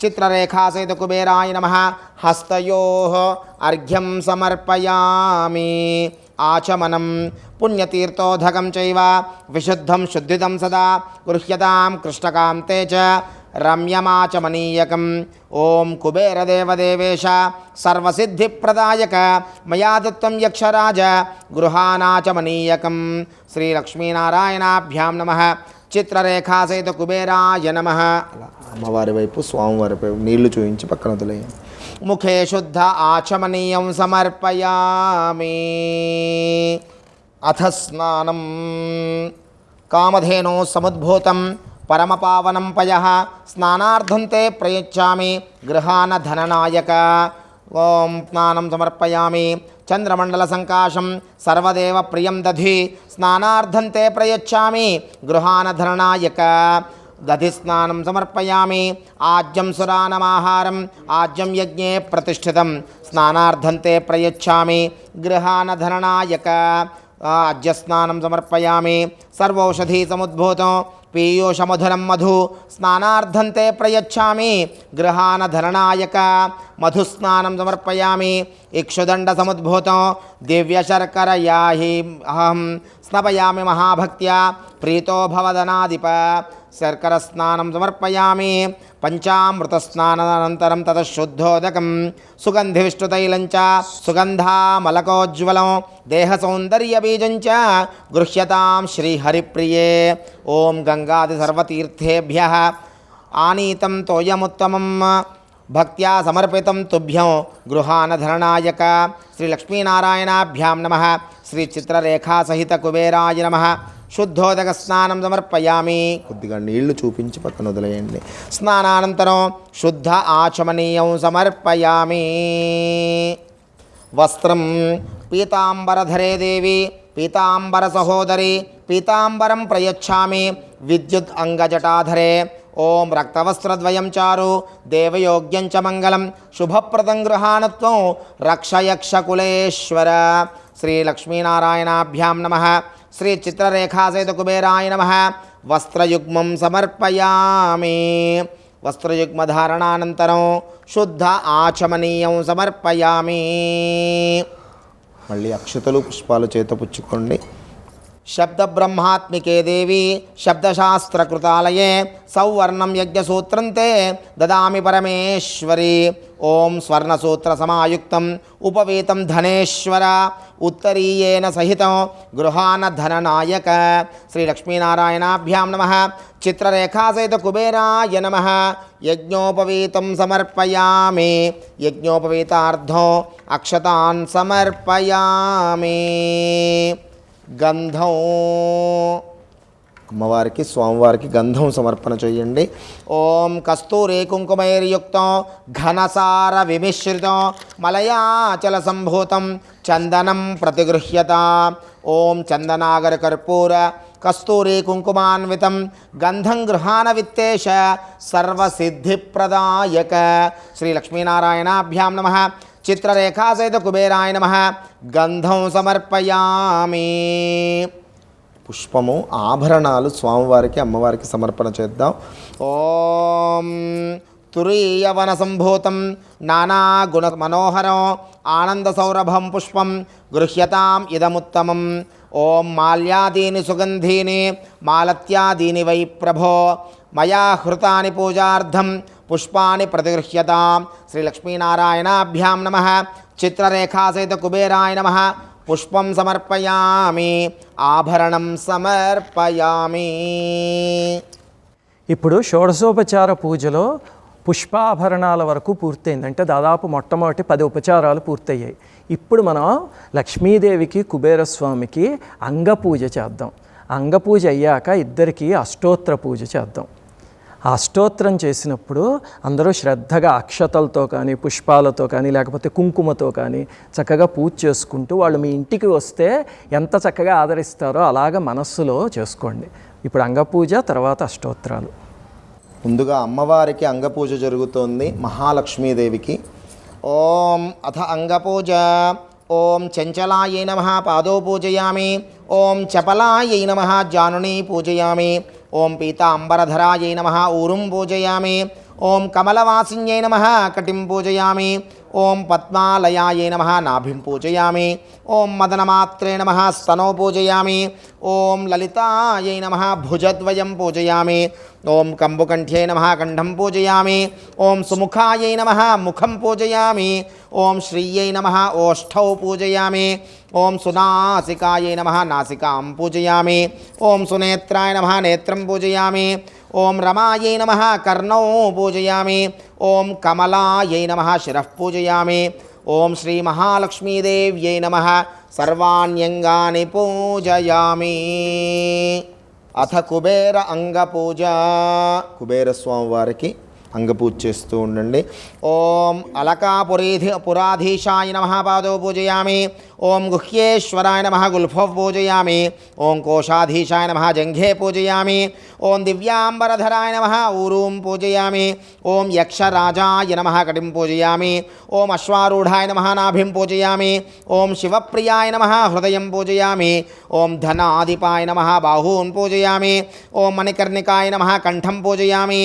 చిత్రరేఖాసహిత కుబేరాయ నమః. హస్తయోః అర్ఘ్యం సమర్పయామి. ఆచమనం పుణ్యతీర్థోదకం చైవ విశుద్ధం శుద్ధితం సదా గృహ్యతాం కృష్ణకాంతే చ రమ్యమాచమనీయకం. ఓం కుబేరదేవదేవేశ సర్వసిద్ధిప్రదాయక మయా దత్తం యక్షరాజ గృహానాచమనీయకం. శ్రీ లక్ష్మీనారాయణాభ్యాం నమః. చిత్రరేఖాసహిత కుబేరాయ నమః. అలా అమ్మవారి వైపు స్వామివారి వైపు నీళ్లు చూయించి పక్కన వదిలేయండి. ముఖే శుద్ధ ఆచమనీయం సమర్పయామి. అథ స్నానం. కామధేనో సముద్భూతం పరమపావనం పయః స్నానార్థం తే ప్రయచ్చామి గృహాన ధననాయక. ఓం స్నానం సమర్పయామి. చంద్రమండల సంకాశం సర్వదేవ ప్రియం దధి స్నానార్థం తే ప్రయచ్చామి గృహాన ధననాయక. దధి స్నానం సమర్పయామి. ఆజ్యం సురానమాహారం ఆజ్యం యజ్ఞే ప్రతిష్ఠితం స్నానార్థం తే ప్రయచ్చామి గృహాన ధననాయక. ఆజ్యస్నానం సమర్పయామి. సర్వౌషధీ సముద్భూతం పీయూషమధురం మధు స్నానార్థం తే ప్రయచ్చామి గృహాన ధననాయక. మధుస్నానం సమర్పయామి. ఇక్షుదండ సముద్భూతం దివ్యశర్కరయాహి అహం స్నపయామి మహాభక్త్యా ప్రీతో భవదనాదిప. శర్కర స్నానం సమర్పయామి. పంచామృత స్నానానంతరం తతః శుద్ధోదకం సుగంధి విష్ణుతైలంచ సుగంధామలకోజ్వలం దేహ సౌందర్య బీజంచ గృహ్యతాం శ్రీహరిప్రియే. ఓం గంగాది సర్వతీర్థేభ్యః ఆనీతం తోయముత్తమం భక్త్యా సమర్పితం తుభ్యం గృహాన ధరణాయక. శ్రీ లక్ష్మీనారాయణాభ్యాం నమః. శ్రీ చిత్రరేఖాసహిత కుబేరాయ నమః. శుద్ధోదక స్నానం సమర్పయామి. కొద్దిగా నీళ్లు చూపించి పక్కన వదిలేయండి. స్నానానంతరం శుద్ధ ఆచమనీయం సమర్పయామి. వస్త్రం పీతాంబరధరే దేవి పీతాంబర సహోదరి పీతాంబరం ప్రయచ్చామి విద్యుత్ అంగజటాధరే. ఓం రక్తవస్త్రద్వయం చారు దేవయోగ్యం చ మంగళం శుభప్రదం గృహాణత్వం రక్షయక్షకులేశ్వర. శ్రీ లక్ష్మీనారాయణాభ్యాం నమః. శ్రీ చిత్రరేఖాసహిత కుబేరాయ నమః. వస్త్రయుగ్మం సమర్పయామి. వస్త్రయుగ్మధారణానంతరం శుద్ధ ఆచమనీయం సమర్పయామి. మళ్ళీ అక్షతలు పుష్పాలు చేత పుచ్చుకోండి. శబ్ద బ్రహ్మాత్మికే దేవి శబ్దశాస్త్రకృతాలయే సౌవర్ణం యజ్ఞసూత్రం తే దదామి పరమేశ్వరి. ఓం స్వర్ణసూత్ర సమాయుక్తం ఉపవీతం ధనేశ్వర ఉత్తరీయేన సహితం గృహాన ధననాయక. శ్రీ లక్ష్మీనారాయణాభ్యాం నమః. చిత్రరేఖాసహిత కుబేరాయ నమః. యజ్ఞోపవీతం సమర్పయామి. యజ్ఞోపవీతార్థం అక్షతాన్ సమర్పయామి. గంధం అమ్మవారికి స్వామివారికి గంధం సమర్పణ చేయండి. ఓం కస్తూరి కుంకుమైర్యుక్తం ఘనసార విమిశ్రితం మలయాచల సంభూతం చందనం ప్రతిగృహ్యత. ఓం చందనాగర కర్పూర కస్తూరి కుంకుమాన్వితం గంధం గృహాన విత్తేశ సర్వసిద్ధిప్రదాయక. శ్రీ లక్ష్మీనారాయణాభ్యాం నమః. చిత్రరేఖాసహిత కుబేరాయ నమః. గంధం సమర్పయామి. పుష్పము ఆభరణాలు స్వామివారికి అమ్మవారికి సమర్పణ చేద్దాం. ఓం తురీయవన సంభూతం నానాగుణ మనోహరం ఆనందసౌరభం పుష్పం గృహ్యతాం ఇదముత్తమం. ఓం మాల్యాదీని సుగంధీని మాలత్యాదీని వై ప్రభో మయా హృతాని పూజార్థం పుష్పాని ప్రతిగృహ్యతాం. శ్రీలక్ష్మీనారాయణాభ్యాం నమః. చిత్రరేఖాసహిత కుబేరాయ నమః. పుష్పం సమర్పయామి, ఆభరణం సమర్పయామి. ఇప్పుడు షోడశోపచార పూజలో పుష్పాభరణాల వరకు పూర్తయింది. అంటే దాదాపు మొట్టమొదటి 10 ఉపచారాలు పూర్తయ్యాయి. ఇప్పుడు మనం లక్ష్మీదేవికి కుబేరస్వామికి అంగపూజ చేద్దాం. అంగపూజ అయ్యాక ఇద్దరికి అష్టోత్తర పూజ చేద్దాం. ఆ అష్టోత్తరం చేసినప్పుడు అందరూ శ్రద్ధగా అక్షతలతో కానీ పుష్పాలతో కానీ లేకపోతే కుంకుమతో కానీ చక్కగా పూజ చేసుకుంటూ వాళ్ళు మీ ఇంటికి వస్తే ఎంత చక్కగా ఆదరిస్తారో అలాగ మనస్సులో చేసుకోండి. ఇప్పుడు అంగపూజ, తర్వాత అష్టోత్తరాలు. ముందుగా అమ్మవారికి అంగపూజ జరుగుతోంది, మహాలక్ష్మీదేవికి. ఓం అథ అంగపూజ. ఓం చంచలాయై నమః పాదో పూజయామి. ఓం చపలాయై నమః జానునీ పూజయామి. ఓం పీతాంబరధరాయై నమః ఊరుం పూజయామి. ఓం కమలవాసిన్యై నమః కటిం పూజయామి. ఓం పద్మాలయాయై నమః నాభిం పూజయామి. ఓం మదనమాత్రే నమః స్తనో పూజయామి. ఓం లలితాయై నమః భుజద్వయం పూజయామి. ఓం కంబుకంఠ్యై నమః కంఠం పూజయామి. ఓం సుముఖాయై నమః ముఖం పూజయామి. ఓం శ్రీయై నమః ఓష్ఠౌ పూజయామి. ఓం సునాసికాయై నమః నాసికాం పూజయామి. ఓం సునేత్రాయ నమః నేత్రం పూజయామి. ఓం రమాయై నమః కర్ణౌ పూజయామి. ఓం కమలాయై నమః శిరః పూజయామి. ఓం శ్రీ మహాలక్ష్మీదేవ్యై నమః సర్వాణ్యంగాని పూజయామి. అథ కుబేర అంగపూజ. కుబేరస్వామి వారికి అంగపూజ చేస్తూ ఉండండి. ఓం పురాధీశాయ నమః పాదో పూజయామి. ఓం గుహ్యేశ్వరాయ నమః గుల్ఫో పూజయామి. ఓం కోశాధీశాయ నమః జంఘే పూజయామి. ఓం దివ్యాంబరధరాయ నమః ఊరూం పూజయామి. ఓం యక్షరాజాయ నమః కటిం పూజయామి. ఓం అశ్వారూఢాయ నమః నాభిం పూజయామి. ఓం శివప్రియాయ నమః హృదయం పూజయామి. ఓం ధనాధిపాయ నమః బాహూన్ పూజయామి. ఓం మణికర్ణికాయ నమః కంఠం పూజయామి.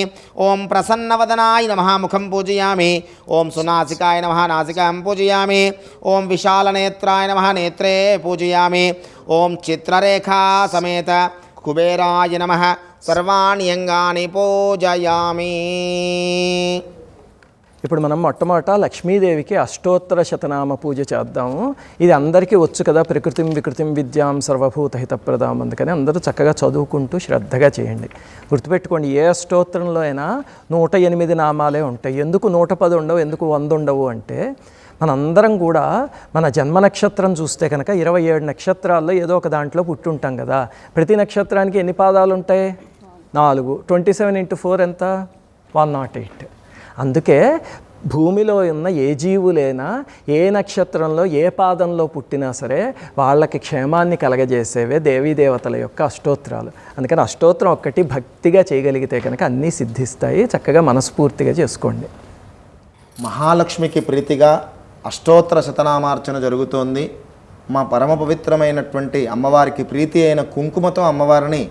ఓం ప్రసన్నవదనాయ నమః ముఖం పూజయామి. ఓం సునాసికాయ నమః నాసికాం పూజయామి. ఓం విశాలనేత్రాయ నమః నేత్రే పూజయామి. ఓం చిత్రరేఖా సమేత కుబేరాయ నమః సర్వాణి అంగాని పూజయామి. ఇప్పుడు మనం మొట్టమొదట లక్ష్మీదేవికి అష్టోత్తర శతనామ పూజ చేద్దాము. ఇది అందరికీ వచ్చు కదా, ప్రకృతిం వికృతిం విద్యాం సర్వభూతహితప్రదాం. అందుకని అందరూ చక్కగా చదువుకుంటూ శ్రద్ధగా చేయండి. గుర్తుపెట్టుకోండి, ఏ అష్టోత్తరంలో అయినా 108 నామాలే ఉంటాయి. ఎందుకు 110 ఉండవు, ఎందుకు 100 ఉండవు అంటే మనందరం కూడా మన జన్మ నక్షత్రం చూస్తే కనుక 27 నక్షత్రాల్లో ఏదో ఒక దాంట్లో పుట్టుంటాం కదా. ప్రతి నక్షత్రానికి ఎన్ని పాదాలు ఉంటాయి? 4. 27 × 4 ఎంత? 108. అందుకే భూమిలో ఉన్న ఏ జీవులైనా ఏ నక్షత్రంలో ఏ పాదంలో పుట్టినా సరే వాళ్ళకి క్షేమాన్ని కలగజేసేవే దేవీదేవతల యొక్క అష్టోత్తరాలు. అందుకని అష్టోత్తరం ఒక్కటి భక్తిగా చేయగలిగితే కనుక అన్నీ సిద్ధిస్తాయి. చక్కగా మనస్ఫూర్తిగా చేసుకోండి. మహాలక్ష్మికి ప్రీతిగా అష్టోత్తర శతనామార్చన జరుగుతోంది. మా పరమ పవిత్రమైనటువంటి అమ్మవారికి ప్రీతి అయిన కుంకుమతో అమ్మవారిని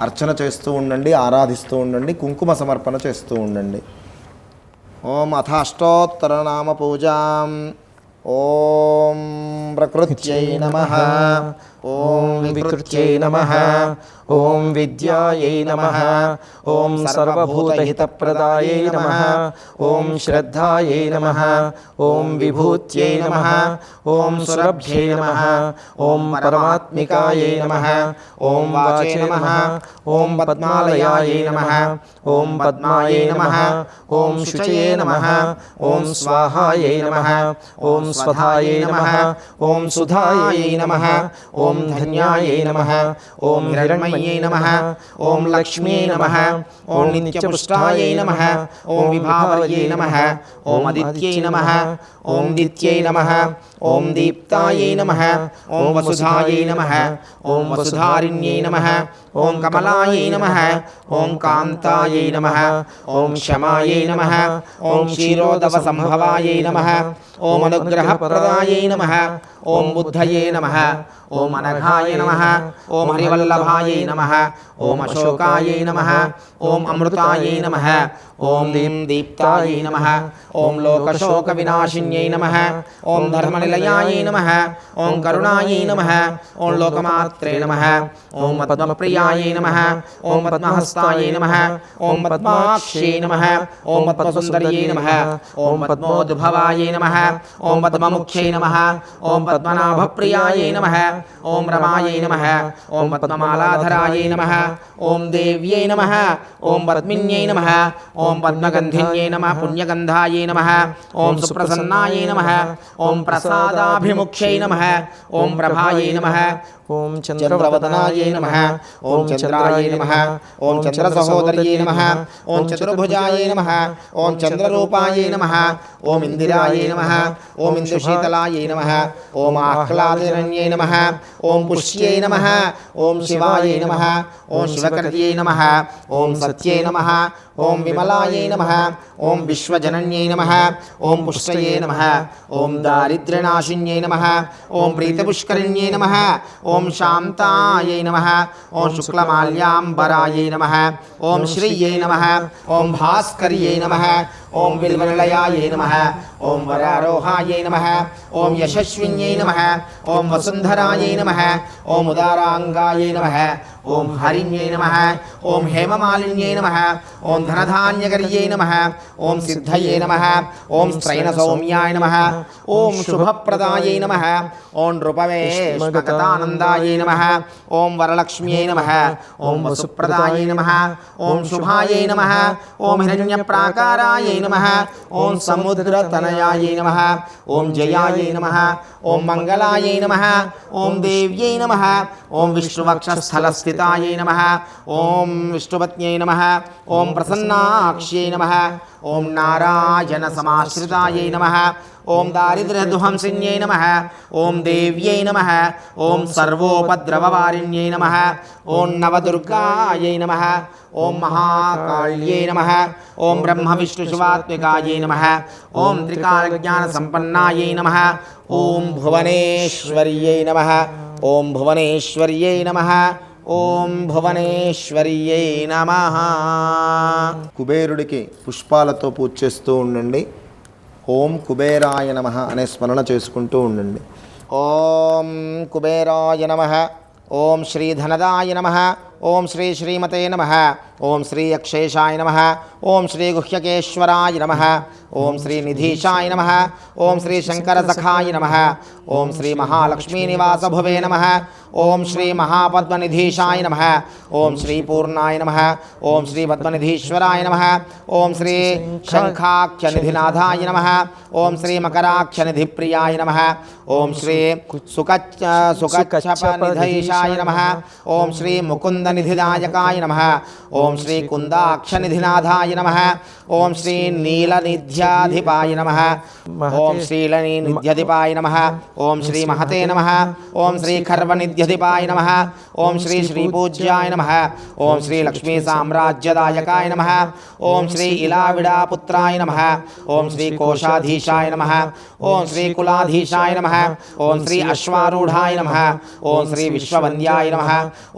అర్చన చేస్తూ ఉండండి, ఆరాధిస్తూ ఉండండి, కుంకుమ సమర్పణ చేస్తూ ఉండండి. ఓం అథ అష్టోత్తర నామ పూజాం. ఓం ప్రకృత్యై నమః. ఓం వికృత్యై నమః. ఓం విద్యాయై నమః. ఓం సర్వభూతహితప్రదాయై నమః. ఓం శ్రద్ధాయై నమః. ఓం విభూత్యై నమః. ఓం సురభ్యై నమః. ఓం పరమాత్మికాయై నమః. ఓం వాచే నమః. ఓం పద్మాలయాయై నమః. ఓం పద్మాయై నమః. ఓం శుచయే నమః. ఓం స్వాహాయై నమః. ఓం స్వధాయై నమః. ఓం సుధాయై నమః. ఓం ధన్యాయై నమః. ఓం హిరణ్మయై నమః. ఓం లక్ష్మ్యై నమః. ఓం నిత్యపుష్టాయై నమః. ఓం విభావర్యై నమః. ఓం ఆదిత్యై నమః. ఓం దిత్యై నమః. ఓం దీప్తాయై నమః. ఓం వసుధాయై నమః. ఓం వసుధారిణ్యై నమః. ఓం కమలాయై నమః. ఓం కాంతాయై నమః. ఓం క్షమాయై నమః. ఓం క్షీరోదవ సంభవాయై నమః. ఓం అనుగ్రహప్రదాయై నమః. ఓం బుద్ధయే నమః. ఓం అనఘాయ నమః ఓం హరివల్లభాయై నమః ఓం అశోకాయై నమః ఓం అమృతాయై నమః ఓం దీప్తాయై నమః ఓం లోకశోక వినాశిన్యై నమః ఓం ధర్మనిలయాయై నమః ఓం కరుణాయై నమః ఓం లోకమాత్రే నమః ఓం పద్మప్రియాయై నమః ఓం పద్మహస్తాయై నమః ఓం పద్మాక్షై నమః ఓం పద్మసుందర్యై నమః ఓం పద్మోద్భవాయై నమః ఓం పద్మముఖ్యై నమః ఓం పద్మనాభప్రియాయై నమః ఓం రమాయై నమః ఓం పద్మమాలాధరాయై నమః ఓం దేవ్యై నమః ఓం పద్మిన్యై నమః ఓం పద్మగంధిన్యై నమః పుణ్యగంధాయై నమః ఓం సుప్రసన్నాయై నమః ఓం ప్రసాదాభిముఖ్యై నమః ఓం ప్రభాయై నమః ఓం చంద్రవదనాయై నమః ఓం చంద్రాయై నమః ఓం చంద్రసహోదర్యై నమః ఓం చతుర్భుజాయై నమః ఓం చంద్రరూపాయై నమః ఓం ఇందిరాయై నమః ఓం ఇందుశీతలాయై నమః ఓం ఆహ్లాదరణ్యై నమః ఓం పుష్యై నమః ఓం శివాయై నమః ఓం శివకర్యై నమః ఓం సత్యై నమః ఓం విమలాయై నమః ఓం విశ్వజనన్యై నమః ఓం పుష్టయే నమః ఓం దారిద్ర్యనాశిన్యై నమః ఓం ప్రీతపుష్కరిణ్యై నమః ఓం శాంతాయై నమః ఓం శుక్లమాల్యాంబరాయై నమః ఓం శ్రీయై నమః ఓం భాస్కర్యై నమః ఓం బిల్వనిలయాయై నమః ఓం వరారోహాయై నమః ఓం యశస్విన్యై నమః ఓం వసుంధరాయై నమః ఓం ఉదారాంగాయై నమః ఓం హరిణ్యై నమః ఓం హేమమాలిన్యై నమః ఓం ధనధాన్యకర్యై నమః ఓం సిద్ధయే నమః ఓం స్త్రైణ సౌమ్యాయ నమః ఓం శుభప్రదాయై నమః ఓం నృపవేష్మగతానందాయై నమః ఓం వరలక్ష్మ్యై నమః ఓం వసుప్రదాయై నమః ఓం శుభాయై నమః ఓం హిరణ్యప్రాకారాయై నమః ఓం సముద్రతనయాయై నమః ఓం జయాయై నమః ఓం మంగళాయై నమః ఓం దేవ్యై నమః ఓం విష్ణువక్షస్థలస్థితాయై నమః ఓం విష్ణుపత్న్యై నమః ఓం ప్రసన్నాక్ష్యై నమః ఓం నారాయణ సమాశ్రితాయై నమః ఓం దారిద్ర్యదుహంసిన్యై నమః ఓం దేవ్యై నమః ఓం సర్వోపద్రవవారిణ్యై నమః ఓం నవదుర్గాయై నమః ఓం మహాకాళ్యై నమః ఓం బ్రహ్మ విష్ణు శివాత్మికాయై నమః ఓం త్రికాలజ్ఞానసంపన్నాయై నమః ఓం భువనేశ్వర్యై నమః ఓం భువనేశ్వర్యై నమః ఓం భువనేశ్వర్యై నమః. కుబేరుడికి పుష్పాలతో పూజ చేస్తూ ఉండండి. ఓం కుబేరాయ నమః అనే స్మరణ చేసుకుంటూ ఉండండి. ఓం కుబేరాయ నమః ఓం శ్రీ ధనదాయ నమః ఓం శ్రీ శ్రీమతే నమః ఓం శ్రీ అక్షేషాయ నమః ఓం శ్రీ గుహ్యకేశ్వరాయ నమః ఓం శ్రీ నిధీశాయ నమః ఓం శ్రీ శంకరసఖాయ నమః ఓం శ్రీ మహాలక్ష్మీనివాసభువే నమః ఓం శ్రీ మహాపద్మనిధీశాయ నమః ఓం శ్రీ పూర్ణాయ నమః ఓం శ్రీ పద్మనిధీశ్వరాయ నమః ఓం శ్రీ శంఖాఖ్యనిధినాథాయ నమః ఓం శ్రీ మకరాఖ్యనిధిప్రియాయ నమః ఓం శ్రీ సుకచ్చపనిధైషాయ నమః ఓం శ్రీ ముకుందనిధిదాయకాయ నమః ఓం శ్రీ కుందాక్షనిధినాథాయ నమః ఓం శ్రీ నీలనిధ్యాధిపాయ నమః ఓం శ్రీలనిధ్యధిపాయ నమః ఓం శ్రీ మహతే నమః ఓం శ్రీ ఖర్వనిధ్యధిపాయ నమః ఓం శ్రీ శ్రీపూజ్యాయ నమః ఓం శ్రీ లక్ష్మీ సామ్రాజ్యదాయకాయ నమః ఓం శ్రీ ఇలావిడాపుత్రాయ నమః ఓం శ్రీ కోశాధీశాయ నమః ఓం శ్రీ కులాధీశాయ నమః ఓం శ్రీ అశ్వారూఢాయ నమః ఓం శ్రీ విశ్వవంద్యాయ నమః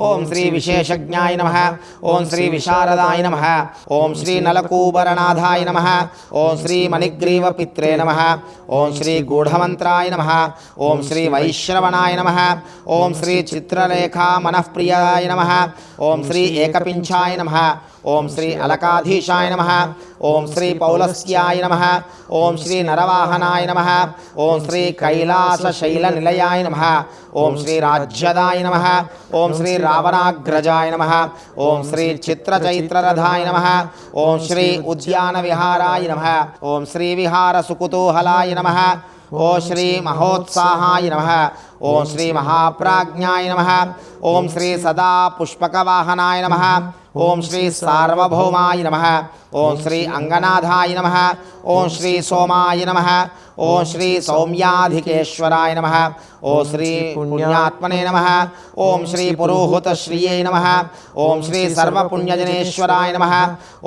ఓం శ్రీ విశేషజ్ఞాయ నమః ఓం శ్రీ విశారదాయ నమః ఓం శ్రీ నలకూబరనాథాయ నమః ఓం శ్రీ మణిగ్రీవపిత్రే నమః ఓం శ్రీ గూఢమంత్రాయ నమః ఓం శ్రీ వైశ్రవణాయ నమః ఓం శ్రీ చిత్రలేఖా మనఃప్రియాయ నమః ఓం శ్రీ ఏకపింఛాయ నమః ఓం శ్రీ అలకాధీశాయ నమః ఓం శ్రీ పౌలస్యాయ నమః ఓం శ్రీ నరవాహనాయ నమః ఓం శ్రీ కైలాసశైలనిలయాయ నమః ఓం శ్రీ రాజ్యదాయ నమః ఓం శ్రీ రావణాగ్రజాయ నమః ఓం శ్రీ చిత్రచైత్రరథాయ నమః ఓం శ్రీ ఉద్యానవిహారాయ నమః ఓం శ్రీ విహారసుకుతూహలాయ నమః ఓం శ్రీ మహోత్సాహాయ నమః ఓం శ్రీ మహాప్రాజ్ఞాయ నమః ఓం శ్రీ సదా పుష్పకవాహనాయ నమః ఓం శ్రీ సార్వభౌమాయ నమః ఓం శ్రీ అంగనాథాయ నమః ఓం శ్రీ సోమాయ నమః ఓం శ్రీ సౌమ్యాధికేశ్వరాయ నమః ఓం శ్రీ పుణ్యాత్మనే నమః ఓం శ్రీ పురోహుతశ్రియే నమః ఓం శ్రీ సర్వపుణ్యజనేశ్వరాయ నమః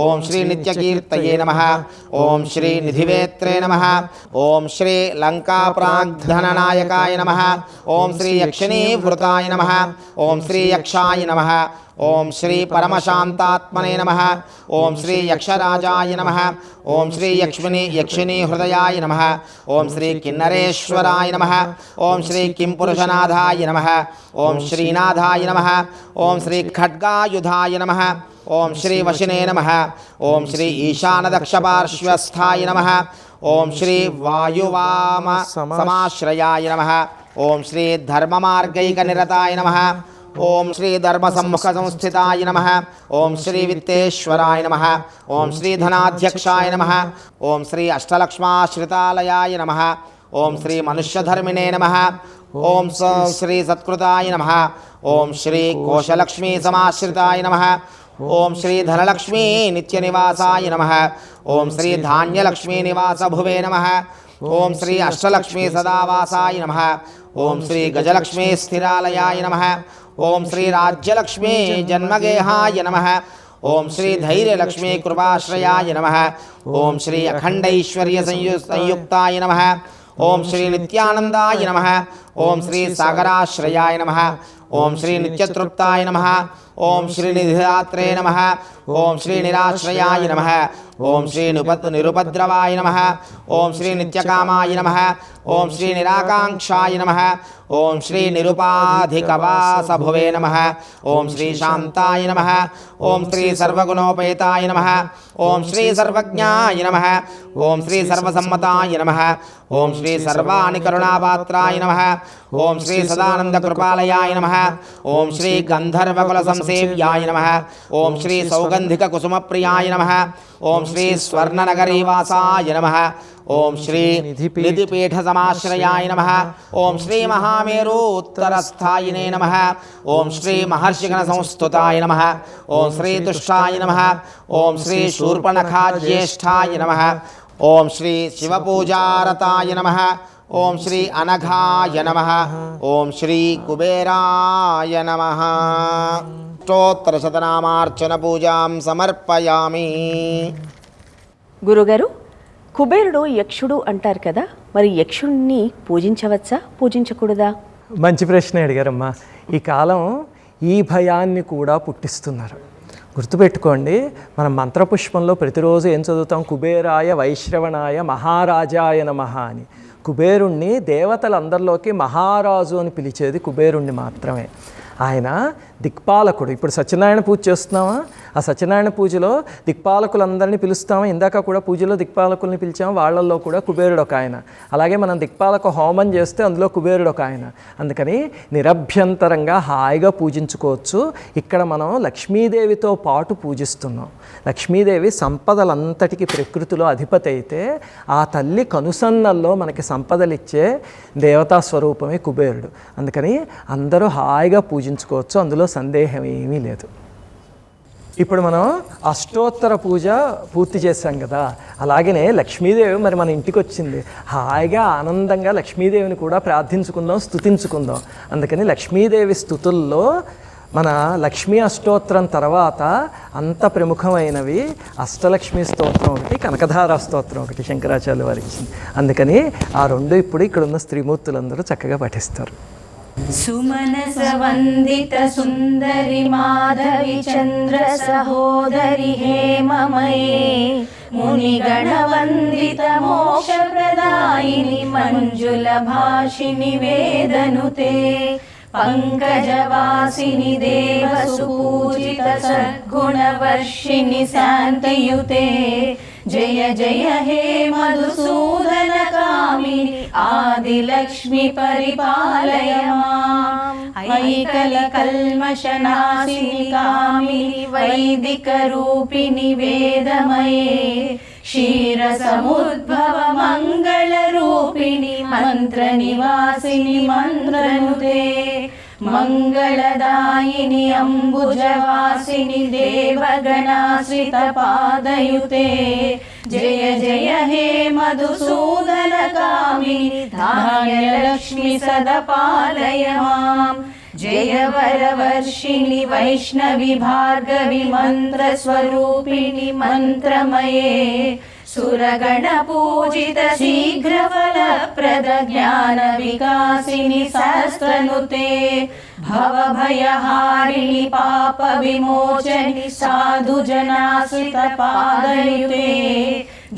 ఓం శ్రీ నిత్యకీర్తయే నమః ఓం శ్రీ నిధివేత్రే నమః ఓం శ్రీ లంకాప్రాగ్ధననాయకాయ నమః ఓం శ్రీ యక్షిణీ వృతాయ నమః ఓం శ్రీ యక్షాయ నమః ఓం శ్రీ పరమశాంతాత్మనే నమః ఓం శ్రీ యక్షరాజాయ నమః ఓం శ్రీ యక్షిణీ హృదయాయ నమః ఓం శ్రీ కిన్నరేశ్వరాయ నమః ఓం శ్రీ కింపురుషనాథాయ నమః ఓం శ్రీనాథాయ నమః ఓం శ్రీ ఖడ్గాయుధాయ నమః ఓం శ్రీ వశినే నమః ఓం శ్రీ ఈశానదక్షపార్శ్వస్థాయ నమః ఓం శ్రీ వాయువామ సమాశ్రయాయ నమః ఓం శ్రీ ధర్మమార్గైకనిరతాయ నమః ఓం శ్రీ ధర్మసమ్ముఖ సంస్థితాయ నమః ఓం శ్రీ విత్తేశ్వరాయ నమః ఓం శ్రీ ధనాధ్యక్షాయ నమః ఓం శ్రీ అష్టలక్ష్మాశ్రితాలయాయ నమః ఓం శ్రీ మనుష్యధర్మిణే నమః ఓం శ్రీ సత్కృతాయ నమః ఓం శ్రీ కోశలక్ష్మీ సమాశ్రితాయ నమః ఓం శ్రీ ధనలక్ష్మీ నిత్యనివాసాయ నమః ఓం శ్రీ ధాన్యలక్ష్మీ నివాస భువే నమః ఓం శ్రీ అష్టలక్ష్మీ సదావాసాయ నమః ఓం శ్రీ గజలక్ష్మీ స్థిరాలయాయ నమః ఓం శ్రీ రాజ్యలక్ష్మీ జన్మగేహాయ నమః ఓం శ్రీ ధైర్యలక్ష్మీ కృపాశ్రయాయ నమః ఓం శ్రీ అఖండైశ్వర్య సంయుక్తాయ నమః ఓం శ్రీ నిత్యానందాయ నమః ఓం శ్రీ సాగరాశ్రయాయ నమః ఓం శ్రీ నిత్యతృప్తాయ నమః ఓం శ్రీ నిధిదాత్రే నమః ఓం శ్రీ నిరాశ్రయాయ నమః ఓం శ్రీ నిరుపద్రవాయ నమః ఓం శ్రీ నిత్యకామాయ నమః ఓం శ్రీ నిరాకాంక్షాయ నమః ఓం శ్రీ నిరుపాధికవాసభువే నమః ఓం శ్రీ శాంతాయ నమః ఓం శ్రీ సర్వగుణోపేతాయ నమః ఓం శ్రీ సర్వజ్ఞాయ నమః ఓం శ్రీ సర్వసమ్మతాయ నమః ఓం శ్రీ సర్వాణి కరుణాపాత్రాయ నమః ఓం శ్రీ సదానంద కృపాలయాయ నమః ఓం శ్రీ గంధర్వకుల సంసేవ్యాయ నమః ఓం శ్రీ సౌగంధిక కుసుమ ప్రియాయ నమః ఓం శ్రీ స్వర్ణనగరీవాసాయ నమః ఓం శ్రీ నిధిపీఠ సమాశ్రయాయ నమః ఓం శ్రీ మహామేరూత్తరస్థాయినే నమః ఓం శ్రీ మహర్షిగణ సంస్థుతాయ నమః ఓం శ్రీ తుష్టాయ నమః ఓం శ్రీ శూర్పణఖాజ్యేష్ఠాయ నమః ఓం శ్రీ శివపూజారతాయ నమః ఓం శ్రీ అనఘాయ నమః ఓం శ్రీ కుబేరాయ నమః అష్టోత్తరశతనామార్చన పూజాం సమర్పయామి. గురుగారు, కుబేరుడు యక్షుడు అంటారు కదా, మరి యక్షుణ్ణి పూజించవచ్చా, పూజించకూడదా? మంచి ప్రశ్న అడిగారమ్మా. ఈ కాలం ఈ భయాన్ని కూడా పుట్టిస్తున్నారు. గుర్తుపెట్టుకోండి, మనం మంత్రపుష్పంలో ప్రతిరోజు ఏం చదువుతాం? కుబేరాయ వైశ్రవణాయ మహారాజాయ నమః అని. కుబేరుణ్ణి దేవతలందరిలోకి మహారాజు అని పిలిచేది కుబేరుణ్ణి మాత్రమే. ఆయన దిక్పాలకుడు. ఇప్పుడు సత్యనారాయణ పూజ చేస్తున్నామా? ఆ సత్యనారాయణ పూజలో దిక్పాలకులందరినీ పిలుస్తామా? ఇందాక కూడా పూజలో దిక్పాలకుల్ని పిలిచాము, వాళ్ళల్లో కూడా కుబేరుడు ఒక ఆయన. అలాగే మనం దిక్పాలక హోమం చేస్తే అందులో కుబేరుడు ఒక ఆయన. అందుకని నిరభ్యంతరంగా హాయిగా పూజించుకోవచ్చు. ఇక్కడ మనం లక్ష్మీదేవితో పాటు పూజిస్తున్నాం. లక్ష్మీదేవి సంపదలంతటికి ప్రకృతిలో అధిపతి అయితే ఆ తల్లి కనుసన్నల్లో మనకి సంపదలిచ్చే దేవతా స్వరూపమే కుబేరుడు. అందుకని అందరూ హాయిగా పూజించుకోవచ్చు, అందులో సందేహం ఏమీ లేదు. ఇప్పుడు మనం అష్టోత్తర పూజ పూర్తి చేశాం కదా, అలాగనే లక్ష్మీదేవి మరి మన ఇంటికి వచ్చింది. హాయిగా ఆనందంగా లక్ష్మీదేవిని కూడా ప్రార్థించుకుందాం, స్తుతించుకుందాం. అందుకని లక్ష్మీదేవి స్తుతుల్లో మన లక్ష్మీ అష్టోత్తరం తర్వాత అంత ప్రముఖమైనవి అష్టలక్ష్మీ స్తోత్రం ఒకటి, కనకధార స్తోత్రం ఒకటి శంకరాచార్యుల వారికి ఇచ్చింది. అందుకని ఆ రెండు ఇప్పుడు ఇక్కడున్న స్త్రీమూర్తులందరూ చక్కగా పఠిస్తారు. सुमनस वंदित सुंदरी माधवी चंद्र सहोदरी हेममये मुनिगण वंदित मोक्ष प्रदायिनी मंजुल भाषिनि वेदनुते पंकजवासिनि देव सुपूजित सद्गुणवर्षिणि शान्तयुते जय जय हे मधुसूदन कामिनि आदिलक्ष्मी परिपालय माम् ऐकलि कल्मषनाशिनि कामिनि वैदिक रूपिणि वेदमये क्षीरसमुद्भव मंगल रूपिणि मंत्र निवासिनि मंत्रनुते मंगलदायिनि अंबुजवासिनि देवगणाश्रित पादयुते जय जय हे मधुसूदन कामिनि धान्यलक्ष्मी सदपालय माम् जय वरवर्षिणि वैष्णवी भार्गवी मंत्र स्वरूपिणि मंत्रमये सुरगण पूजित शीघ्रफलप्रद ज्ञान विकासिनि सहस्रनुते भवभयहारिणि पाप विमोचनि साधु जनाश्रित पादयुते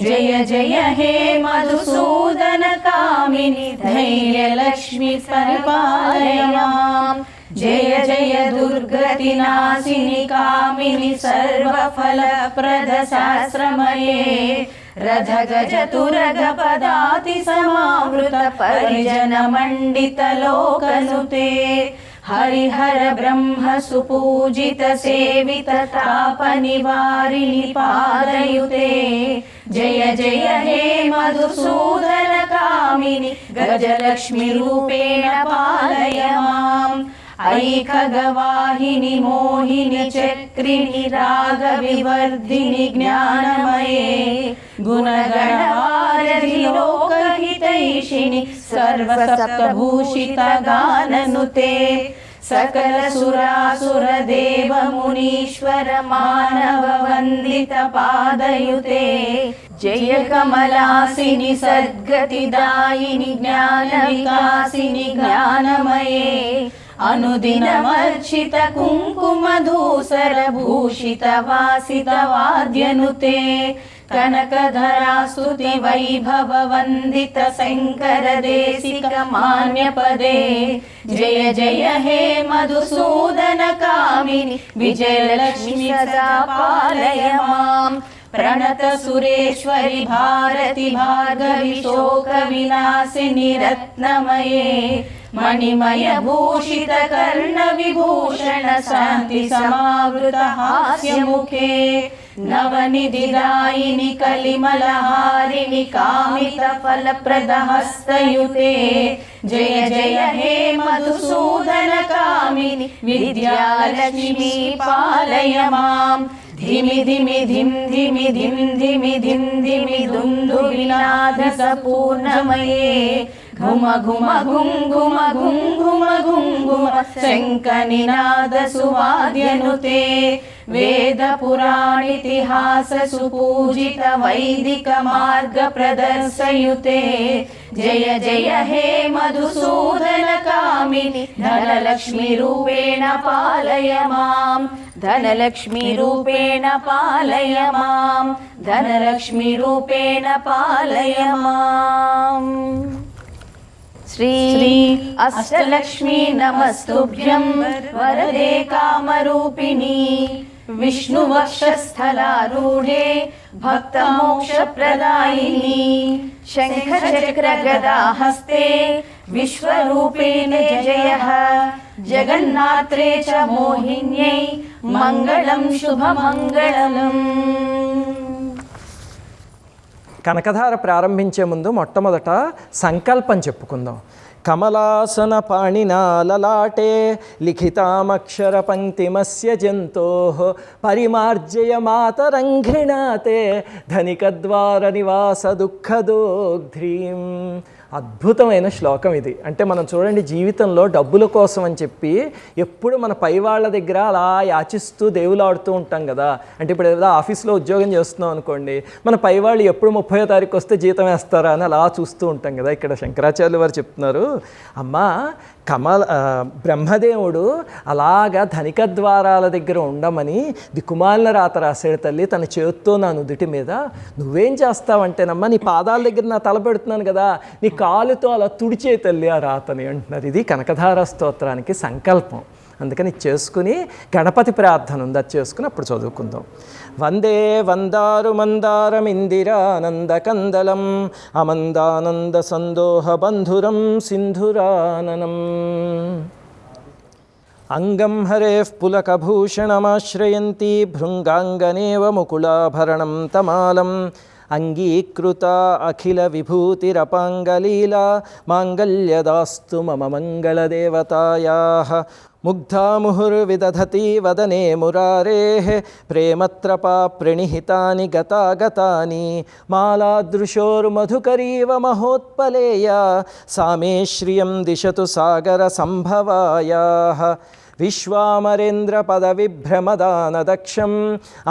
जय जय हे मधुसूदन कामिनि धैर्यलक्ष्मी परिपालय माम् जय जय दुर्गतिनाशिनि कामिनि सर्वफलप्रद सहस्रमये रथ गज तुरग पदाति समावृत परिजन मंडित लोकनुते हरिहर ब्रह्म सुपूजित सेवित ताप निवारिणि पादयुते जय जय हे मधुसूदन कामिनि गजलक्ष्मी रूपेण पालय माम् ऐ खगवाहिनि मोहिनि चक्रिणि रागविवर्धिनि ज्ञानमये गुणगणवारधि लोकहितैषिणि सर्वसप्तभूषित गाननुते सकल सुरासुर देव मुनीश्वर मानव वन्दित पादयुते जय कमलासिनि सद्गतिदायिनि ज्ञान विकासिनि ज्ञानमये अनुदिनमर्चित कुङ्कुमधूसर भूषित वासित वाद्यनुते कनकधरा स्तुति वैभव वन्दित शङ्कर देशिक मान्यपदे जय जय हे मधुसूदन कामिनि विजयलक्ष्मी सदा पालय माम् प्रणत सुरेश्वरि भारति भार्गवि शोक विनाशिनि रत्नमये मणिमय भूषित कर्ण विभूषण शान्ति समावृत हास्यमुखे नवनिधिदायिनि कलिमलहारिणि कामित फलप्रद हस्तयुते जय जय हे मधुसूदन कामिनि विद्यालक्ष्मी पालय माम् धिमि धिमि धिम धिमि धिम धिमि धिम धिमि दुन्दुभिनाद सपूर्णमये घुम घुम घुम घुम घुम घुम घुम घुम शङ्खनिनाद सुवाद्यनुते वेद पुराणितिहास सुपूजित वैदिक मार्ग प्रदर्शयुते जय जय हे मधुसूदन कामिनि धनलक्ष्मी रूपेण पालय माम् धनलक्ष्मी रूपेण पालय माम् धनलक्ष्मी रूपेण पालय माम् श्री अष्टलक्ष्मी नमस्तुभ्यं वरदे कामरूपिणी विष्णुवक्षस्थलारूढे भक्तमोक्षप्रदायिनी शङ्खचक्रगदा हस्ते विश्वरूपेण जयः जगन्नात्रे च मोहिन्यै मङ्गलं शुभमङ्गलम्. కనకధార ప్రారంభించే ముందు మొట్టమొదట సంకల్పం చెప్పుకుందాం. కమలాసన పాణినా లలాటే లిఖితామక్షర పంక్తిమస్య జంతోః పరిమార్జయ మాతరంఘ్రిణాతే ధనికద్వార నివాస దుఃఖదోగ్ధ్రీం. అద్భుతమైన శ్లోకం ఇది. అంటే మనం చూడండి, జీవితంలో డబ్బుల కోసం అని చెప్పి ఎప్పుడు మన పై వాళ్ళ దగ్గర అలా యాచిస్తూ దేవులాడుతూ ఉంటాం కదా. అంటే ఇప్పుడు ఏదో ఆఫీస్లో ఉద్యోగం చేస్తున్నాం అనుకోండి, మన పై వాళ్ళు ఎప్పుడు 30వ తారీఖు వస్తే జీతం వేస్తారా అని అలా చూస్తూ ఉంటాం కదా. ఇక్కడ శంకరాచార్యులు వారు చెప్తున్నారు, అమ్మా బ్రహ్మదేవుడు అలాగా ధనిక ద్వారాల దగ్గర ఉండమని దిక్కుమాలిన రాత రాశాడు తల్లి తన చేత్తో నా నుదుటి మీద. నువ్వేం చేస్తావంటేనమ్మా, నీ పాదాల దగ్గర నా తల పెడుతున్నాను కదా, నీ కాలుతో అలా తుడిచే తల్లి ఆ రాతని అంటున్నారు. ఇది కనకధార స్తోత్రానికి సంకల్పం. అందుకని చేసుకుని గణపతి ప్రార్థన ఉంది, అది చేసుకుని అప్పుడు చదువుకుందాం. వందే వందారు మందారమిందిరానందకందలం అమందానంద సందోహ బంధురం సింధురాననం. అంగం హరేః పులకభూషణమాశ్రయంతి భృంగాంగనేవ ముకుళాభరణం తమాలం. అంగీకృత అఖిల విభూతిరపాంగలీలా మాంగళ్యదాస్తు మమ మంగళదేవతాయాః. ముగ్ధా ముహుర్విదధతి వదనే మురారేః ప్రేమత్రపా ప్రణిహితాని గతాగతాని. మాలాదృశోర్మధుకరీవ మహోత్పలేయ సామే శ్రియం దిశతు సాగర సంభవాయాః. విశ్వామరేంద్ర పదవిభ్రమదానదక్షం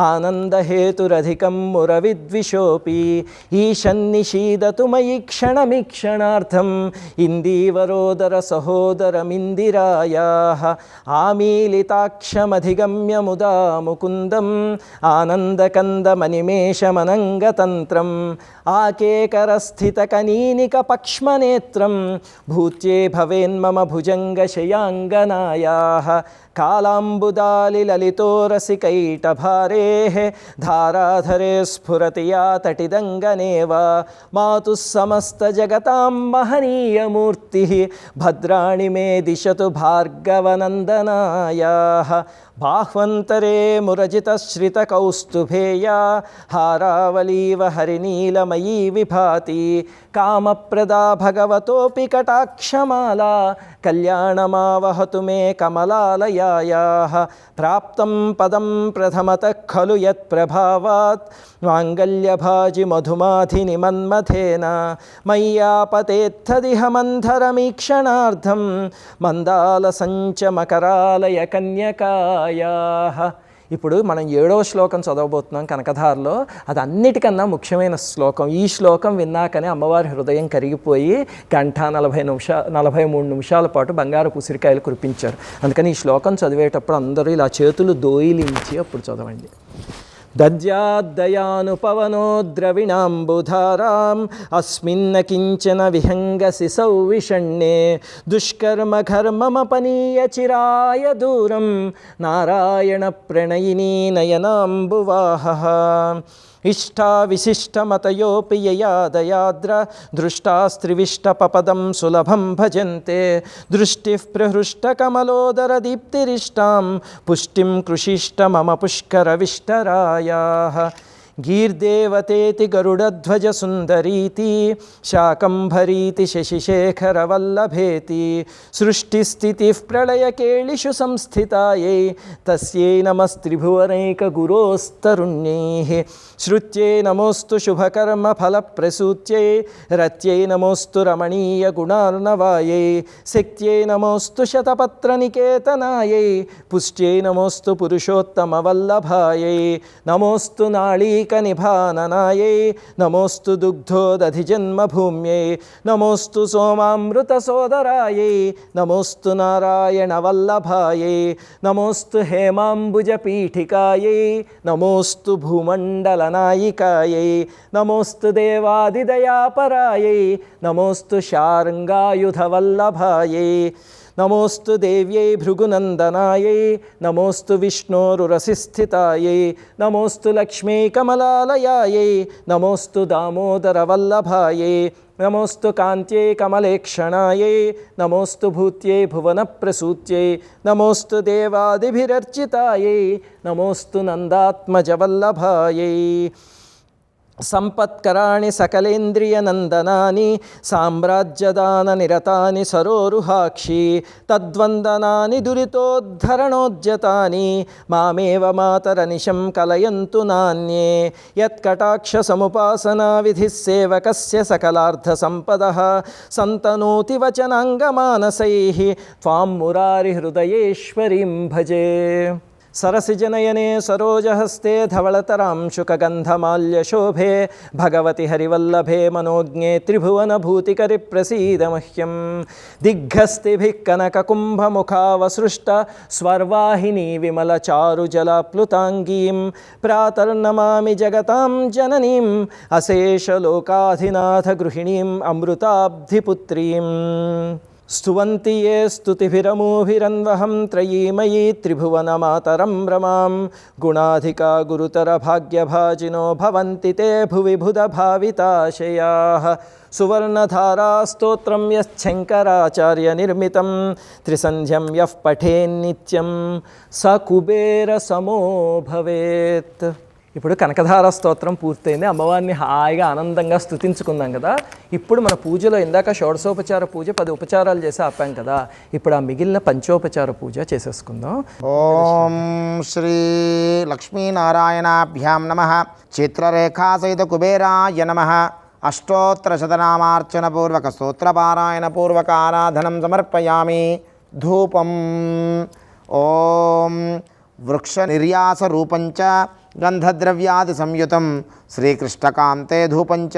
ఆనందహేతురధికం మురవిద్విషోపి ఈశన్నిషీదతు మయి క్షణమిక్షణార్థం ఇందీవరోదర సహోదరమిందిరాయాః ఆమీలితాక్షమధిగమ్య ముదా ముకుందం ఆనందకందమనిమేషమనంగతంత్రం ఆకేకరస్థితకనీనిక పక్ష్మనేత్రం భూత్యే భవేన్మమ భుజంగశయాంగనాయాః కాళాంబుదాలి లలితోరసికైటభారేః ధారాధరే స్ఫురతి యా తటిదంగనేవ మాతుః సమస్తజగతాం మహనీయమూర్తిః భద్రాణి మే దిశతు భార్గవనందనాయాః బాహ్వంతరే మురజితశ్రితకౌస్తుభేయా హారావలీవ హరినీలమయీ విభాతి కామప్రదా భగవతోపి కటాక్షమాలా కళ్యాణమావహతు మే కమలాలయాయాః ప్రాప్తం పదం ప్రథమతః ఖలు యత్ప్రభావాత్ మాంగళ్యభాజి మధుమాధిని మన్మథేన మయ్యాపతేత్తదిహ మంధరమీక్షణార్థం మందాలసంచ మకరాలయ కన్యకాయాః. ఇప్పుడు మనం 7వ శ్లోకం చదవబోతున్నాం కనకధారలో. అది అన్నిటికన్నా ముఖ్యమైన శ్లోకం. ఈ శ్లోకం విన్నాకనే అమ్మవారి హృదయం కరిగిపోయి గంట 43 నిమిషాల పాటు బంగారు ఉసిరికాయలు కురిపించారు. అందుకని ఈ శ్లోకం చదివేటప్పుడు అందరూ ఇలా చేతులు దోయిలించి అప్పుడు చదవండి. దద్యాద్దయానుపవనో ద్రవిణాంబుధారాం అస్మిన్న కించన విహంగసి సౌవిషణ్ణే దుష్కర్మఘర్మమపనీయ చిరాయ దూరం నారాయణ ప్రణయినీ నయనాంబువాహః ఇష్టా విశిష్టమతయోపి యయాదయాద్ర దృష్టాస్త్రివిష్టపపదం సులభం భజంతే దృష్టిః ప్రహృష్టకమలోదర దీప్తిరిష్టాం పుష్టిం కృషిష్ట మమ పుష్కరవిష్టరాయాః గీర్దేవతేతి గరుడధ్వజ సుందరీతి శాకంభరీతి శశిశేఖరవల్లభేతి సృష్టిస్థితిః ప్రళయకేళిషు సంస్థితాయై తస్యై నమస్త్రిభువనైక గురోస్తరుణ్యైః శ్రుత్యై నమోస్తు శుభకర్మ ఫలప్రసూత్యై రత్యై నమోస్తు రమణీయ గుణార్ణవాయై శక్త్యై నమోస్తు శతపత్రనికేతనాయై పుష్ట్యై నమోస్తు పురుషోత్తమవల్లభాయై నమోస్తు నాళీక నిభాననాయై నమోస్తు దుగ్ధోదధిజన్మభూమ్యై నమోస్తు సోమామృత సోదరాయై నమోస్తు నారాయణ వల్లభాయై నమోస్తు హేమాంబుజ పీఠికాయై నమోస్తు భూమండలనాయికాయై నమోస్తు దేవాదిదయాపరాయై నమోస్తు శార్ంగాయుధవల్లభాయై నమోస్తు దేవ్యై భృగునందనాయై నమోస్తు విష్ణోరురసిస్థితాయై నమోస్తు లక్ష్మీ కమలాలయాయై నమోస్తు దామోదరవల్లభాయై నమోస్తు కాంత్యై కమలేక్షణాయై నమోస్తు భూత్యై భువనప్రసూత్యై నమోస్తు దేవాదిభిరర్చితాయై నమోస్తు నందాత్మజవల్లభాయై సంపత్కరాణి సకలేంద్రియనందనాని సామ్రాజ్యదాననిరతాని సరోరుహాక్షి తద్వందనాని దురితోద్ధరణోద్యతాని మామేవ మాతరనిశం కలయంతు నాన్యే యత్కటాక్షసముపాసనా విధిः సేవకస్య సకలార్థసంపదః సంతనోతి వచనాంగమానసైః త్వాం మురారిహృదయేశ్వరీం భజే. సరసిజనయనే సరోజహస్తే ధవళతరాం శుకగంధమాల్యశోభే భగవతి హరివల్లభే మనోజ్ఞే త్రిభువనభూతికరి ప్రసీద మహ్యం దిగ్గస్థిభిः కనకకుంభముఖావసృష్ట స్వర్వాహినీ విమలచారుజలాప్లుతాంగీం ప్రాతర్నమామి జగతాం జననీం అశేషలోకాధినాథ గృహిణీం అమృతాబ్ధిపుత్రీం స్తువంతి ఏ స్తుతిభిరమూభిరన్వహం త్రయీమయీ త్రిభువనమాతరం రమాం గుణాధికా గురుతర భాగ్యభాజినో భవంతి తే భువి బుధభావితాశయాః సువర్ణధారా స్తోత్రం యశ్శంకరాచార్య నిర్మితం త్రిసంధ్యం యః పఠేన్నిత్యం స కుబేర సమో భవేత్. ఇప్పుడు కనకధార స్తోత్రం పూర్తయింది. అమ్మవారిని హాయిగా ఆనందంగా స్తుతించుకున్నాం కదా. ఇప్పుడు మన పూజలో ఇందాక షోడశోపచార పూజ 10 ఉపచారాలు చేసి ఆపాం కదా. ఇప్పుడు ఆ మిగిలిన పంచోపచార పూజ చేసేసుకుందాం. ఓం శ్రీ లక్ష్మీనారాయణాభ్యాం నమః. చిత్రరేఖా సహిత కుబేరాయ నమః. అష్టోత్తరశతనామార్చన పూర్వక స్తోత్రపారాయణ పూర్వక ఆరాధనం సమర్పయామి. ధూపం ఓం వృక్ష నిర్యాస రూపంచ గంధద్రవ్యాది సంయుతం శ్రీకృష్ణకాంతే ధూపంచ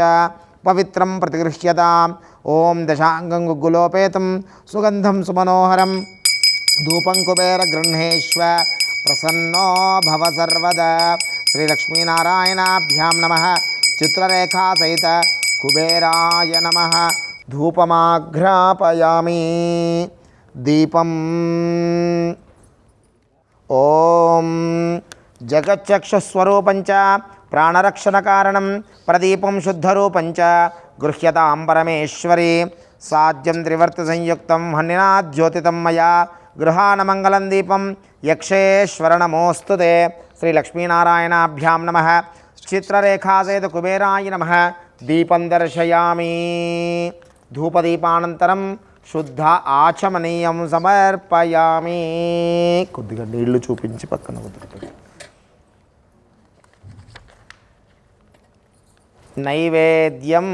పవిత్రం ప్రతిగృహ్యతాం. ఓం దశాంగం గుగ్గులోపేతం సుగంధం సుమనోహరం ధూపం కుబేర గృహేష్వ ప్రసన్నో భవ సర్వదా. శ్రీలక్ష్మీనారాయణాభ్యాం నమః. చిత్రరేఖా సహిత కుబేరాయ నమః. ధూపమాఘ్రాపయామి. దీపం ఓం జగచ్చక్షుస్వరూపంచ ప్రాణరక్షణకారణం ప్రదీపం శుద్ధరూపంచ గృహ్యతాం పరమేశ్వరి. సాధ్యం త్రివర్తి సంయుక్తం హన్నినా ద్యోతితం మయా గృహాన మంగళం దీపం యక్షేశ్వర నమోస్తుతే. శ్రీలక్ష్మీనారాయణాభ్యాం నమః. చిత్రరేఖాసేతు కుబేరాయ నమః. దీపం దర్శయామి. ధూపదీపానంతరం శుద్ధ ఆచమనీయం సమర్పయామి. కొద్దిగా నీళ్లు చూపించి పక్కన వదులుతుంది. నైవేద్యం.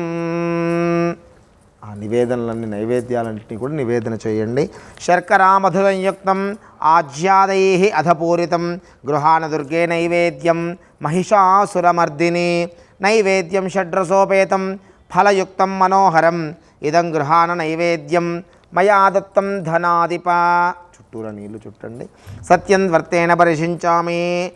ఆ నివేదనలన్నీ నైవేద్యాలన్నింటినీ కూడా నివేదన చేయండి. శర్కరా మధురంయుక్తం ఆజ్యాదై అధపూరితం గృహాన దుర్గే నైవేద్యం మహిషాసురమర్దిని. నైవేద్యం షడ్రసోపేతం ఫలయుక్తం మనోహరం ఇదం గృహాన నైవేద్యం మయా దత్తం ధనాధిప. చుట్టూరా నీళ్లు చుట్టండి. సత్యం వర్తేన పరిశించామి.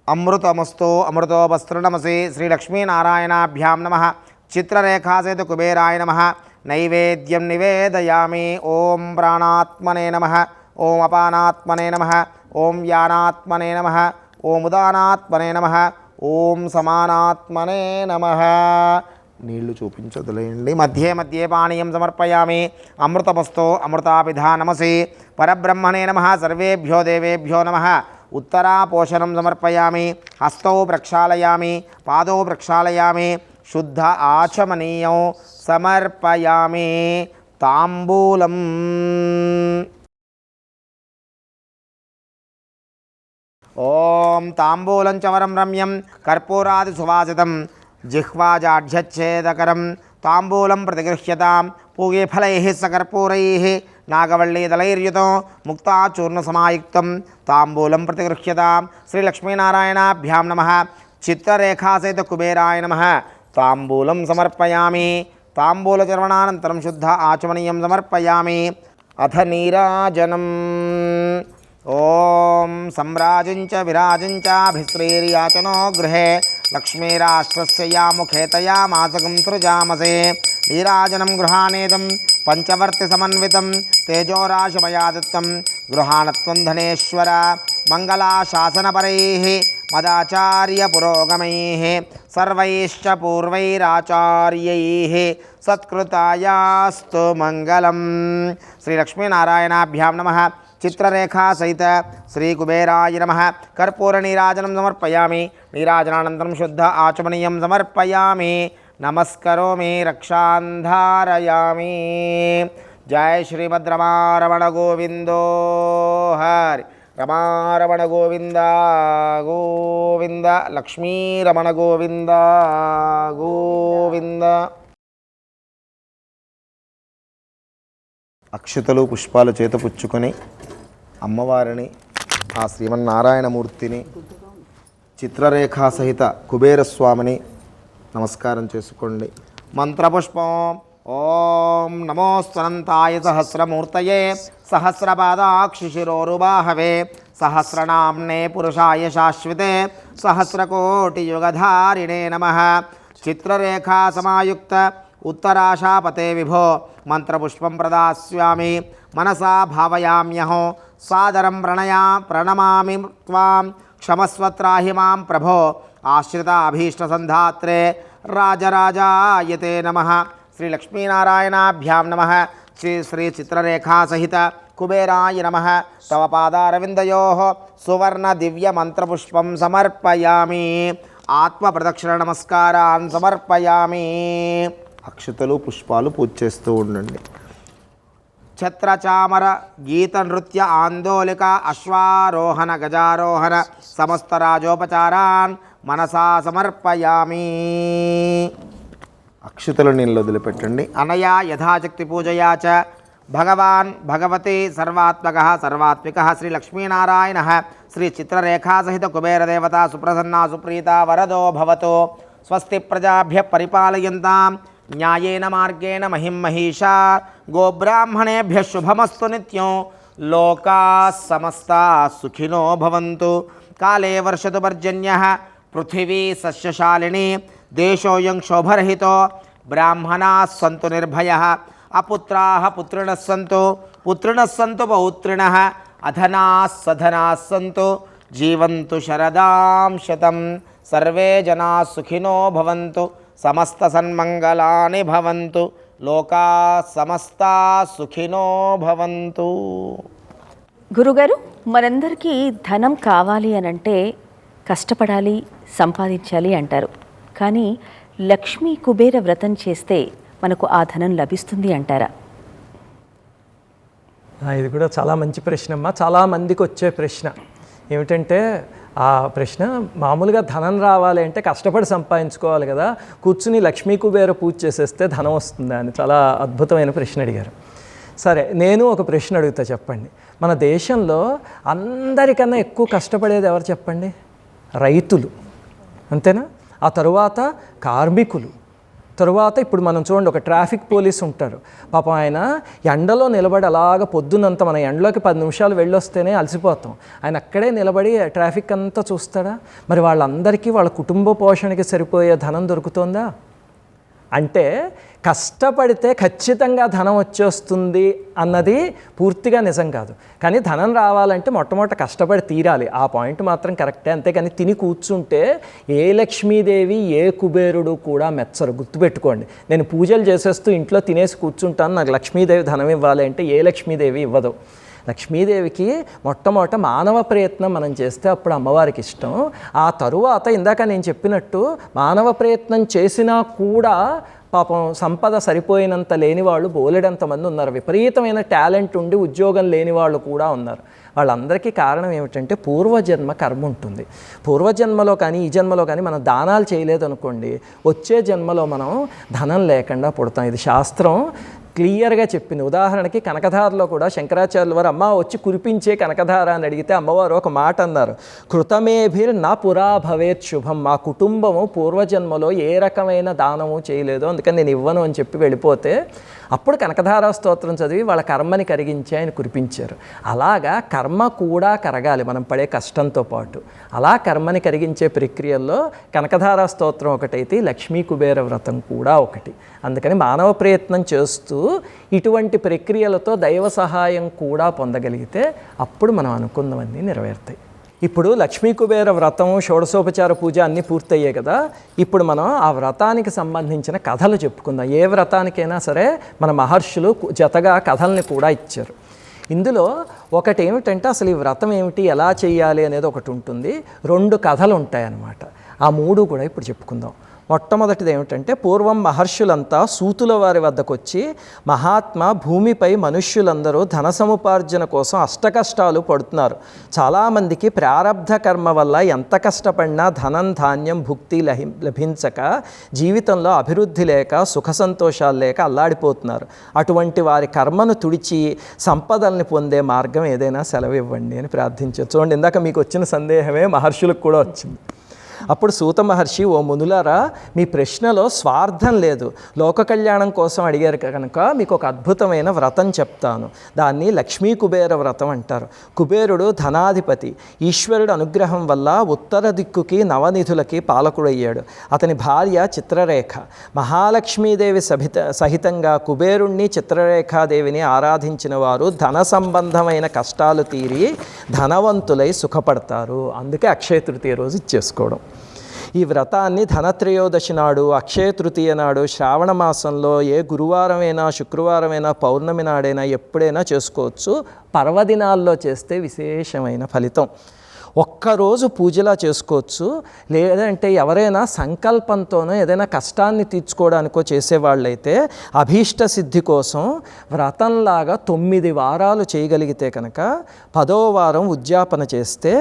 అమృతమస్తు అమృతోపస్తృణమసి. శ్రీలక్ష్మీనారాయణాభ్యాం నమః. చిత్రరేఖాసేతు కుబేరాయ నమః. నైవేద్యం నివేదయామి. ఓం ప్రాణాత్మనే నమః. ఓం అపానాత్మనే నమః. ఓం వ్యానాత్మనే నమః. ఓం ఉదానాత్మనే నమః. ఓం సమానాత్మనే నమః. నీళ్లు చూపించదులేయండి. మధ్యే మధ్యే పానీయం సమర్పయామి. అమృతమస్తు అమృతాభిధానమసి. పరబ్రహ్మణే నమః. సర్వేభ్యో దేవేభ్యో నమః. ఉత్తరా పోషణం సమర్పయామి. హస్తౌ ప్రక్షాళయామి. పాదౌ ప్రక్షాళయామి. శుద్ధ ఆచమనీయం సమర్పయామి. తాంబూలం. ఓం తాంబూలం చ వరం రమ్యం కర్పూరాది సువాసితం జిహ్వాజాఢ్యచ్ఛేదకరం తాంబూలం ప్రతిగృహ్యతాం. పూగే ఫలైః సకర్పూరైః నాగవల్లీదళైర్యుతం ముక్తాచూర్ణసమాయుక్తం తాంబూలం ప్రతిగృహ్యతాం. శ్రీలక్ష్మీనారాయణాభ్యాం నమః. చిత్రరేఖాసేతు కుబేరాయ నమః. తాంబూలం సమర్పయామి. తాంబూలచర్వణానంతరం శుద్ధ ఆచమనీయం సమర్పయామి. అథ నీరాజనం. ఓం సమ్రాజించ విరాజించాభిస్త్రీర్యాచనో గృహే లక్ష్మీరాష్ట్రస్య యా ముఖేతయా మాసకం సృజామసే. నీరాజనం గృహానేదం పంచవర్తి సమన్వితం తేజోరాశిమయా దత్తం గృహాణత్వం ధనేశ్వర. మంగళాశాసనపరైః మదాచార్య పురోగమైః సర్వైశ్చ పూర్వైరాచార్యైః సత్కృతాయాస్తు మంగళం. శ్రీలక్ష్మీనారాయణాభ్యాం నమః. చిత్రరేఖా సహిత శ్రీ కుబేరాయ నమః. కర్పూర నీరాజనం సమర్పయామి. నీరాజనానంతరం శుద్ధ ఆచమనీయం సమర్పయామి. నమస్కరోమి రక్షాంధారయామి. జయ శ్రీమద్ రమారమణ గోవిందో హరి. రమారమణ గోవింద గోవింద. లక్ష్మీరమణ గోవింద గోవింద. అక్షతలు పుష్పాలు చేతపుచ్చుకొని అమ్మవారిని ఆ శ్రీమన్నారాయణమూర్తిని చిత్రరేఖా సహిత కుబేరస్వామిని నమస్కారం చేసుకోండి. మంత్రపుష్పం. ఓం నమోస్తనంతాయ సహస్రమూర్తయే సహస్రపాదాక్షిశిరోరుబాహవే సహస్రనామ్నే పురుషాయ శాశ్వతే సహస్రకోటియుగధారిణే నమః. చిత్రరేఖా సమాయుక్త ఉత్తరాశాపతే విభో మంత్రపుష్పం ప్రదాస్యామి. మనసా భావయామ్యహో సాదరం ప్రణమామి త్వాం క్షమస్వత్రాహి మాం ప్రభో. ఆశ్రితాభీష్టసంధాత్రే రాజరాజాయతే నమః. శ్రీలక్ష్మీనారాయణాభ్యాం నమః. శ్రీ చిత్రరేఖా సహిత కుబేరాయ నమః. తవ పాదారవిందయోః సువర్ణ దివ్య మంత్రపుష్పం సమర్పయామి. ఆత్మప్రదక్షిణ నమస్కారాన్ సమర్పయామి. అక్షతలు పుష్పాలు పూజ చేస్తూ ఉండండి. ఛత్రచామర గీత నృత్య ఆందోళిక అశ్వారోహణ గజారోహణ సమస్త రాజోపచారాన్ మనసా సమర్పయామి. అక్షతలు నీళ్ళు వదిలిపెట్టండి. అనయా యథాశక్తి పూజయా చ భగవాన్ భగవతి సర్వాత్మకః సర్వాత్మికः శ్రీ లక్ష్మీనారాయణः శ్రీ చిత్రరేఖా సహిత కుబేరదేవత సుప్రసన్నా సుప్రీతా వరదో భవతు. స్వస్తి ప్రజాభ్యః పరిపాలయంతాం న్యాయేన మార్గేణ మహిం మహిషా గోబ్రాహ్మణేభ్యः శుభమస్తు నిత్యం. లోకాः సమస్తాः సుఖినో భవంతు. కాలే వర్షతు పర్జన్యः పృథివీ సస్యశాలినీ దేశోऽयं శోభరహితో బ్రాహ్మణాः సంతు నిర్భయः అపుత్రాः పుత్రిణः సంతు పుత్రిణः సంతు పౌత్రిణः అధనాः సధనాः సంతు జీవంతు శరదాం శతం. సర్వే జనాः సుఖినో భవంతు సమస్త సన్మంగళాని భవంతు. లోకాः సమస్తాः సుఖినో భవంతు. గురుగారు, మనందరికీ ధనం కావాలి అనంటే కష్టపడాలి, సంపాదించాలి అంటారు. కానీ లక్ష్మీ కుబేర వ్రతం చేస్తే మనకు ఆ ధనం లభిస్తుంది అంటారా? ఇది కూడా చాలా మంచి ప్రశ్న అమ్మా. చాలామందికి వచ్చే ప్రశ్న ఏమిటంటే, ఆ ప్రశ్న మామూలుగా ధనం రావాలి అంటే కష్టపడి సంపాదించుకోవాలి కదా, కూర్చుని లక్ష్మీ కుబేర పూజ చేసేస్తే ధనం వస్తుందా అని చాలా అద్భుతమైన ప్రశ్న అడిగారు. సరే, నేను ఒక ప్రశ్న అడుగుతా, చెప్పండి. మన దేశంలో అందరికన్నా ఎక్కువ కష్టపడేది ఎవరు చెప్పండి? రైతులు, అంతేనా? ఆ తరువాత కార్మికులు, తరువాత ఇప్పుడు మనం చూడండి, ఒక ట్రాఫిక్ పోలీస్ ఉంటారు. పాపం ఆయన ఎండలో నిలబడి అలాగ పొద్దునంతా, మన ఎండలోకి 10 నిమిషాలు వెళ్ళొస్తేనే అలసిపోతాం, ఆయన అక్కడే నిలబడి ట్రాఫిక్ అంతా చూస్తాడా? మరి వాళ్ళందరికీ వాళ్ళ కుటుంబ పోషణకి సరిపోయే ధనం దొరుకుతుందా? అంటే కష్టపడితే ఖచ్చితంగా ధనం వచ్చేస్తుంది అన్నది పూర్తిగా నిజం కాదు. కానీ ధనం రావాలంటే మొట్టమొదట కష్టపడి తీరాలి, ఆ పాయింట్ మాత్రం కరెక్టే. అంతేకాని తిని కూర్చుంటే ఏ లక్ష్మీదేవి ఏ కుబేరుడు కూడా మెచ్చరు. గుర్తుపెట్టుకోండి, నేను పూజలు చేసేస్తూ ఇంట్లో తినేసి కూర్చుంటాను, నాకు లక్ష్మీదేవి ధనం ఇవ్వాలి అంటే ఏ లక్ష్మీదేవి ఇవ్వదు. లక్ష్మీదేవికి మొట్టమొదట మానవ ప్రయత్నం మనం చేస్తే అప్పుడు అమ్మవారికి ఇష్టం. ఆ తరువాత ఇందాక నేను చెప్పినట్టు మానవ ప్రయత్నం చేసినా కూడా పాపం సంపద సరిపోయినంత లేని వాళ్ళు బోలెడంతమంది ఉన్నారు. విపరీతమైన టాలెంట్ ఉండి ఉద్యోగం లేని వాళ్ళు కూడా ఉన్నారు. వాళ్ళందరికీ కారణం ఏమిటంటే పూర్వజన్మ కర్మ ఉంటుంది. పూర్వజన్మలో కానీ ఈ జన్మలో కానీ మనం దానాలు చేయలేదనుకోండి, వచ్చే జన్మలో మనం ధనం లేకుండా పుడతాం. ఇది శాస్త్రం క్లియర్గా చెప్పింది. ఉదాహరణకి కనకధారలో కూడా శంకరాచార్యుల వారు అమ్మ వచ్చి కురిపించే కనకధార అని అడిగితే అమ్మవారు ఒక మాట అన్నారు, కృతమేభిర్ నా పురా భవేత్ శుభం. మా కుటుంబము పూర్వజన్మలో ఏ రకమైన దానము చేయలేదు, అందుకని నేను ఇవ్వను అని చెప్పి వెళ్ళిపోతే అప్పుడు కనకధారా స్తోత్రం చదివి వాళ్ళ కర్మని కరిగించి ఆయన కురిపించారు. అలాగా కర్మ కూడా కరగాలి మనం పడే కష్టంతో పాటు. అలా కర్మని కరిగించే ప్రక్రియల్లో కనకధారా స్తోత్రం ఒకటైతే లక్ష్మీ కుబేర వ్రతం కూడా ఒకటి. అందుకని మానవ ప్రయత్నం చేస్తూ ఇటువంటి ప్రక్రియలతో దైవ సహాయం కూడా పొందగలిగితే అప్పుడు మనం అనుకున్నవన్నీ నెరవేరుతాయి. ఇప్పుడు లక్ష్మీ కుబేర వ్రతం, షోడశోపచార పూజ అన్నీ పూర్తయ్యాయి కదా. ఇప్పుడు మనం ఆ వ్రతానికి సంబంధించిన కథలు చెప్పుకుందాం. ఏ వ్రతానికైనా సరే మన మహర్షులు జతగా కథల్ని కూడా ఇచ్చారు. ఇందులో ఒకటి ఏమిటంటే అసలు ఈ వ్రతం ఏమిటి, ఎలా చేయాలి అనేది ఒకటి ఉంటుంది. 2 కథలు ఉంటాయన్నమాట. ఆ 3 కూడా ఇప్పుడు చెప్పుకుందాం. మొట్టమొదటిది ఏమిటంటే, పూర్వం మహర్షులంతా సూతుల వారి వద్దకు వచ్చి, మహాత్మా భూమిపై మనుష్యులందరూ ధన సముపార్జన కోసం అష్టకష్టాలు పడుతున్నారు. చాలామందికి ప్రారబ్ధ కర్మ వల్ల ఎంత కష్టపడినా ధనం ధాన్యం భుక్తి లభించక జీవితంలో అభివృద్ధి లేక సుఖ సంతోషాలు లేక అల్లాడిపోతున్నారు. అటువంటి వారి కర్మను తుడిచి సంపదల్ని పొందే మార్గం ఏదైనా సెలవు ఇవ్వండి అని ప్రార్థించారు. చూడండి, ఇందాక మీకు వచ్చిన సందేహమే మహర్షులకు కూడా వచ్చింది. అప్పుడు సూత మహర్షి, ఓ మునులారా, మీ ప్రశ్నలో స్వార్థం లేదు, లోక కళ్యాణం కోసం అడిగారు కనుక మీకు ఒక అద్భుతమైన వ్రతం చెప్తాను. దాన్ని లక్ష్మీ కుబేర వ్రతం అంటారు. కుబేరుడు ధనాధిపతి. ఈశ్వరుడు అనుగ్రహం వల్ల ఉత్తర దిక్కుకి నవనిధులకి పాలకుడయ్యాడు. అతని భార్య చిత్రరేఖ. మహాలక్ష్మీదేవి సహితంగా కుబేరుణ్ణి చిత్రరేఖాదేవిని ఆరాధించిన వారు ధన సంబంధమైన కష్టాలు తీరి ధనవంతులై సుఖపడతారు. అందుకే అక్షయ తృతీయ రోజు ఇచ్చేసుకోవడం. ఈ వ్రతాన్ని ధనత్రయోదశి నాడు, అక్షయ తృతీయ నాడు, శ్రావణ మాసంలో ఏ గురువారమైనా, శుక్రవారమైనా, పౌర్ణమి నాడైనా ఎప్పుడైనా చేసుకోవచ్చు. పర్వదినాల్లో చేస్తే విశేషమైన ఫలితం. ఒక్కరోజు పూజలా చేసుకోవచ్చు. లేదంటే ఎవరైనా సంకల్పంతోనో ఏదైనా కష్టాన్ని తీర్చుకోవడానికో చేసేవాళ్ళైతే అభీష్ట సిద్ధి కోసం వ్రతంలాగా 9 వారాలు చేయగలిగితే కనుక 10వ వారం ఉద్యాపన చేస్తే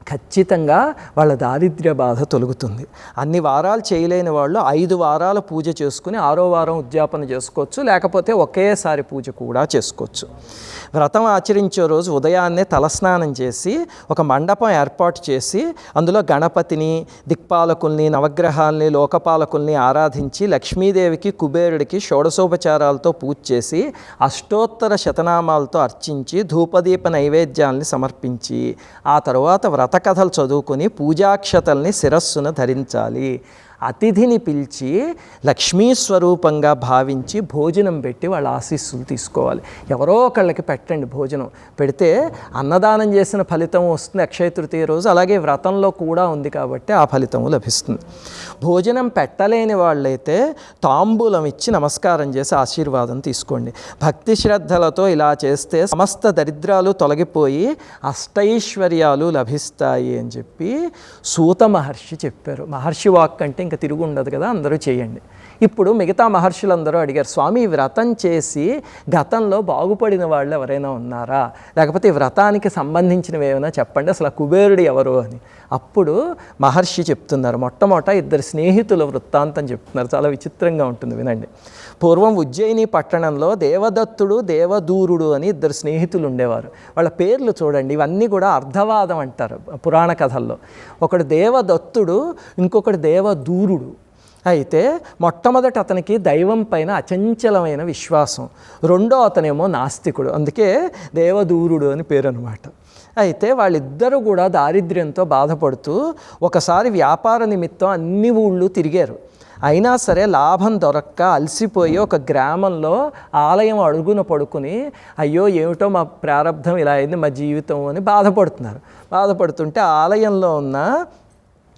ఖచ్చితంగా వాళ్ళ దారిద్ర్య బాధ తొలుగుతుంది. అన్ని వారాలు చేయలేని వాళ్ళు 5 వారాల పూజ చేసుకుని 6వ వారం ఉద్యాపన చేసుకోవచ్చు, లేకపోతే ఒకేసారి పూజ కూడా చేసుకోవచ్చు. వ్రతం ఆచరించే రోజు ఉదయాన్నే తలస్నానం చేసి ఒక మండపం ఏర్పాటు చేసి అందులో గణపతిని, దిక్పాలకుల్ని, నవగ్రహాల్ని, లోకపాలకుల్ని ఆరాధించి లక్ష్మీదేవికి, కుబేరుడికి షోడశోపచారాలతో పూజ చేసి అష్టోత్తర శతనామాలతో అర్చించి ధూపదీప నైవేద్యాల్ని సమర్పించి ఆ తరువాత వ్రతకథలు చదువుకొని పూజాక్షతల్ని శిరస్సును ధరించాలి. అతిథిని పిలిచి లక్ష్మీ స్వరూపంగా భావించి భోజనం పెట్టి వాళ్ళ ఆశీస్సులు తీసుకోవాలి. ఎవరో ఒకళ్ళకి పెట్టండి భోజనం. పెడితే అన్నదానం చేసిన ఫలితం వస్తుంది అక్షయ తృతీయ రోజు. అలాగే వ్రతంలో కూడా ఉంది కాబట్టి ఆ ఫలితం లభిస్తుంది. భోజనం పెట్టలేని వాళ్ళైతే తాంబూలం ఇచ్చి నమస్కారం చేసి ఆశీర్వాదం తీసుకోండి. భక్తి శ్రద్ధలతో ఇలా చేస్తే సమస్త దరిద్రాలు తొలగిపోయి అష్టైశ్వర్యాలు లభిస్తాయి అని చెప్పి సూత మహర్షి చెప్పారు. మహర్షి వాక్ అంటే ఇంకా తిరుగు ఉండదు కదా, అందరూ చేయండి. ఇప్పుడు మిగతా మహర్షులందరూ అడిగారు, స్వామి ఈ వ్రతం చేసి గతంలో బాగుపడిన వాళ్ళు ఎవరైనా ఉన్నారా, లేకపోతే ఈ వ్రతానికి సంబంధించినవి ఏమైనా చెప్పండి, అసలు కుబేరుడు ఎవరు అని. అప్పుడు మహర్షి చెప్తున్నారు, మొట్టమొదట 2 స్నేహితుల వృత్తాంతం చెప్తున్నారు. చాలా విచిత్రంగా ఉంటుంది, వినండి. పూర్వం ఉజ్జయిని పట్టణంలో దేవదత్తుడు, దేవదూరుడు అని 2 స్నేహితులు ఉండేవారు. వాళ్ళ పేర్లు చూడండి, ఇవన్నీ కూడా అర్ధవాదం అంటారు పురాణ కథల్లో. ఒకడు దేవదత్తుడు, ఇంకొకడు దేవదూరుడు. అయితే మొట్టమొదటి అతనికి దైవం పైన అచంచలమైన విశ్వాసం, రెండో అతనేమో నాస్తికుడు, అందుకే దేవదూరుడు అని పేరు అనమాట. అయితే వాళ్ళిద్దరూ కూడా దారిద్ర్యంతో బాధపడుతూ ఒకసారి వ్యాపార నిమిత్తం అన్ని ఊళ్ళు తిరిగారు. అయినా సరే లాభం దొరక్క అలసిపోయి ఒక గ్రామంలో ఆలయం అడుగున పడుకుని అయ్యో ఏమిటో మా ప్రారంధం ఇలా అయింది, మా జీవితం అని బాధపడుతున్నారు. బాధపడుతుంటే ఆలయంలో ఉన్న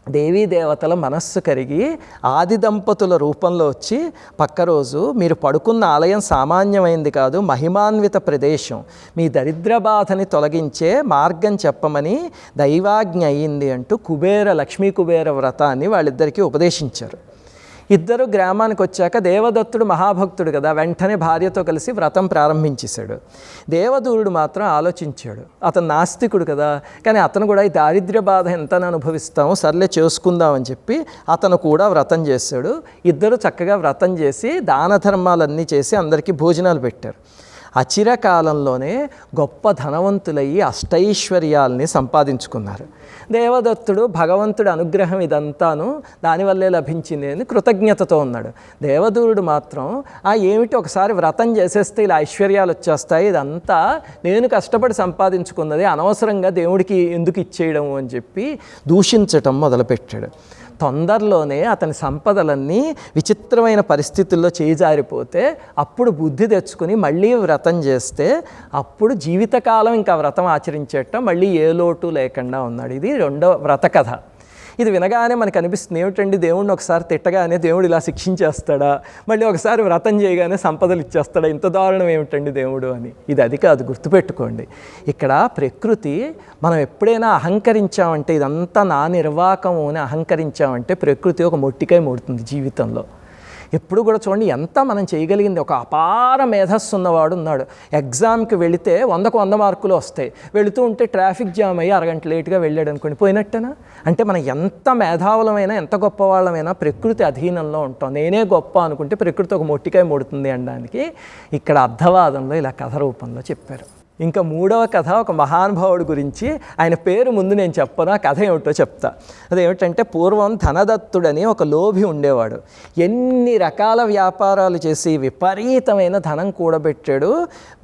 దేవీ దేవతల మనస్సు కరిగి ఆది దంపతుల రూపంలో వచ్చి పక్క రోజు మీరు పడుకున్న ఆలయం సామాన్యమైంది కాదు, మహిమాన్విత ప్రదేశం, మీ దరిద్ర బాధని తొలగించే మార్గం చెప్పమని దైవాజ్ఞ అయ్యింది అంటూ లక్ష్మీ కుబేర వ్రతాన్ని వాళ్ళిద్దరికీ ఉపదేశించారు. ఇద్దరు గ్రామానికి వచ్చాక దేవదత్తుడు మహాభక్తుడు కదా, వెంటనే భార్యతో కలిసి వ్రతం ప్రారంభించేశాడు. దేవదూరుడు మాత్రం ఆలోచించాడు, అతను నాస్తికుడు కదా, కానీ అతను కూడా ఈ దారిద్ర్య బాధ ఎంత అనుభవిస్తామో సర్లే చేసుకుందామని చెప్పి అతను కూడా వ్రతం చేశాడు. ఇద్దరు చక్కగా వ్రతం చేసి దాన ధర్మాలన్నీ చేసి అందరికీ భోజనాలు పెట్టారు. అచిరకాలంలోనే గొప్ప ధనవంతులయ్యి అష్టైశ్వర్యాల్ని సంపాదించుకున్నారు. దేవదత్తుడు భగవంతుడి అనుగ్రహం ఇదంతాను దానివల్లే లభించింది అని కృతజ్ఞతతో ఉన్నాడు. దేవదూరుడు మాత్రం ఏమిటి ఒకసారి వ్రతం చేసేస్తే ఇలా ఐశ్వర్యాలు వచ్చేస్తాయి, ఇదంతా నేను కష్టపడి సంపాదించుకున్నది, అనవసరంగా దేవుడికి ఎందుకు ఇచ్చేయడం అని చెప్పి దూషించటం మొదలుపెట్టాడు. తొందరలోనే అతని సంపదలన్నీ విచిత్రమైన పరిస్థితుల్లో చేజారిపోతే అప్పుడు బుద్ధి తెచ్చుకుని మళ్ళీ వ్రతం చేస్తే అప్పుడు జీవితకాలం ఇంకా వ్రతం ఆచరించేట మళ్ళీ ఏ లోటు లేకుండా ఉన్నాడు. ఇది 2వ వ్రత కథ. ఇది వినగానే మనకు అనిపిస్తుంది, ఏమిటండి దేవుడిని ఒకసారి తిట్టగానే దేవుడు ఇలా శిక్షించేస్తాడా, మళ్ళీ ఒకసారి వ్రతం చేయగానే సంపదలు ఇచ్చేస్తాడా, ఇంత దారుణం ఏమిటండి దేవుడు అని. అది కాదు, గుర్తుపెట్టుకోండి. ఇక్కడ ప్రకృతి మనం ఎప్పుడైనా అహంకరించామంటే ఇదంతా నా నిర్వాకము అని అహంకరించామంటే ప్రకృతి ఒక మొట్టికాయ ముడుతుంది జీవితంలో. ఎప్పుడు కూడా చూడండి ఎంత మనం చేయగలిగింది. ఒక అపార మేధస్సు ఉన్నవాడు ఉన్నాడు, ఎగ్జామ్కి వెళితే 100కు 100 మార్కులు వస్తాయి, వెళుతూ ఉంటే ట్రాఫిక్ జామ్ అయ్యి అరగంట లేట్గా వెళ్ళాడు అనుకోండి, పోయినట్టేనా? అంటే మనం ఎంత మేధావులమైనా ఎంత గొప్పవాళ్ళమైనా ప్రకృతి అధీనంలో ఉంటాం. నేనే గొప్ప అనుకుంటే ప్రకృతి ఒక మొట్టికాయ ముడుతుంది అనడానికి ఇక్కడ అర్ధవాదంలో ఇలా కథ రూపంలో చెప్పారు. ఇంకా 3వ కథ ఒక మహానుభావుడి గురించి. ఆయన పేరు ముందు నేను చెప్పను, ఆ కథ ఏమిటో చెప్తా. అదేమిటంటే పూర్వం ధనదత్తుడని ఒక లోభి ఉండేవాడు. ఎన్ని రకాల వ్యాపారాలు చేసి విపరీతమైన ధనం కూడబెట్టాడు,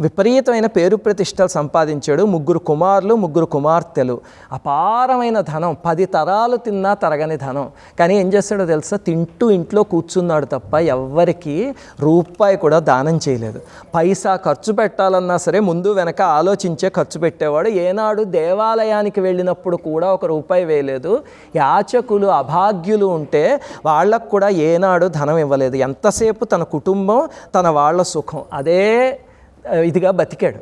విపరీతమైన పేరు ప్రతిష్టలు సంపాదించాడు. 3 కుమారులు 3 కుమార్తెలు, అపారమైన ధనం, 10 తరాలు తిన్నా తరగని ధనం. కానీ ఏం చేస్తాడో తెలుసా, తింటూ ఇంట్లో కూర్చున్నాడు తప్ప ఎవ్వరికి రూపాయి కూడా దానం చేయలేదు. పైసా ఖర్చు పెట్టాలన్నా సరే ముందు వెనక ఆలోచించే ఖర్చు పెట్టేవాడు. ఏనాడు దేవాలయానికి వెళ్ళినప్పుడు కూడా 1 రూపాయి వేయలేదు. యాచకులు అభాగ్యులు ఉంటే వాళ్ళకు కూడా ఏనాడు ధనం ఇవ్వలేదు. ఎంతసేపు తన కుటుంబం తన వాళ్ళ సుఖం అదే ఇదిగా బతికాడు.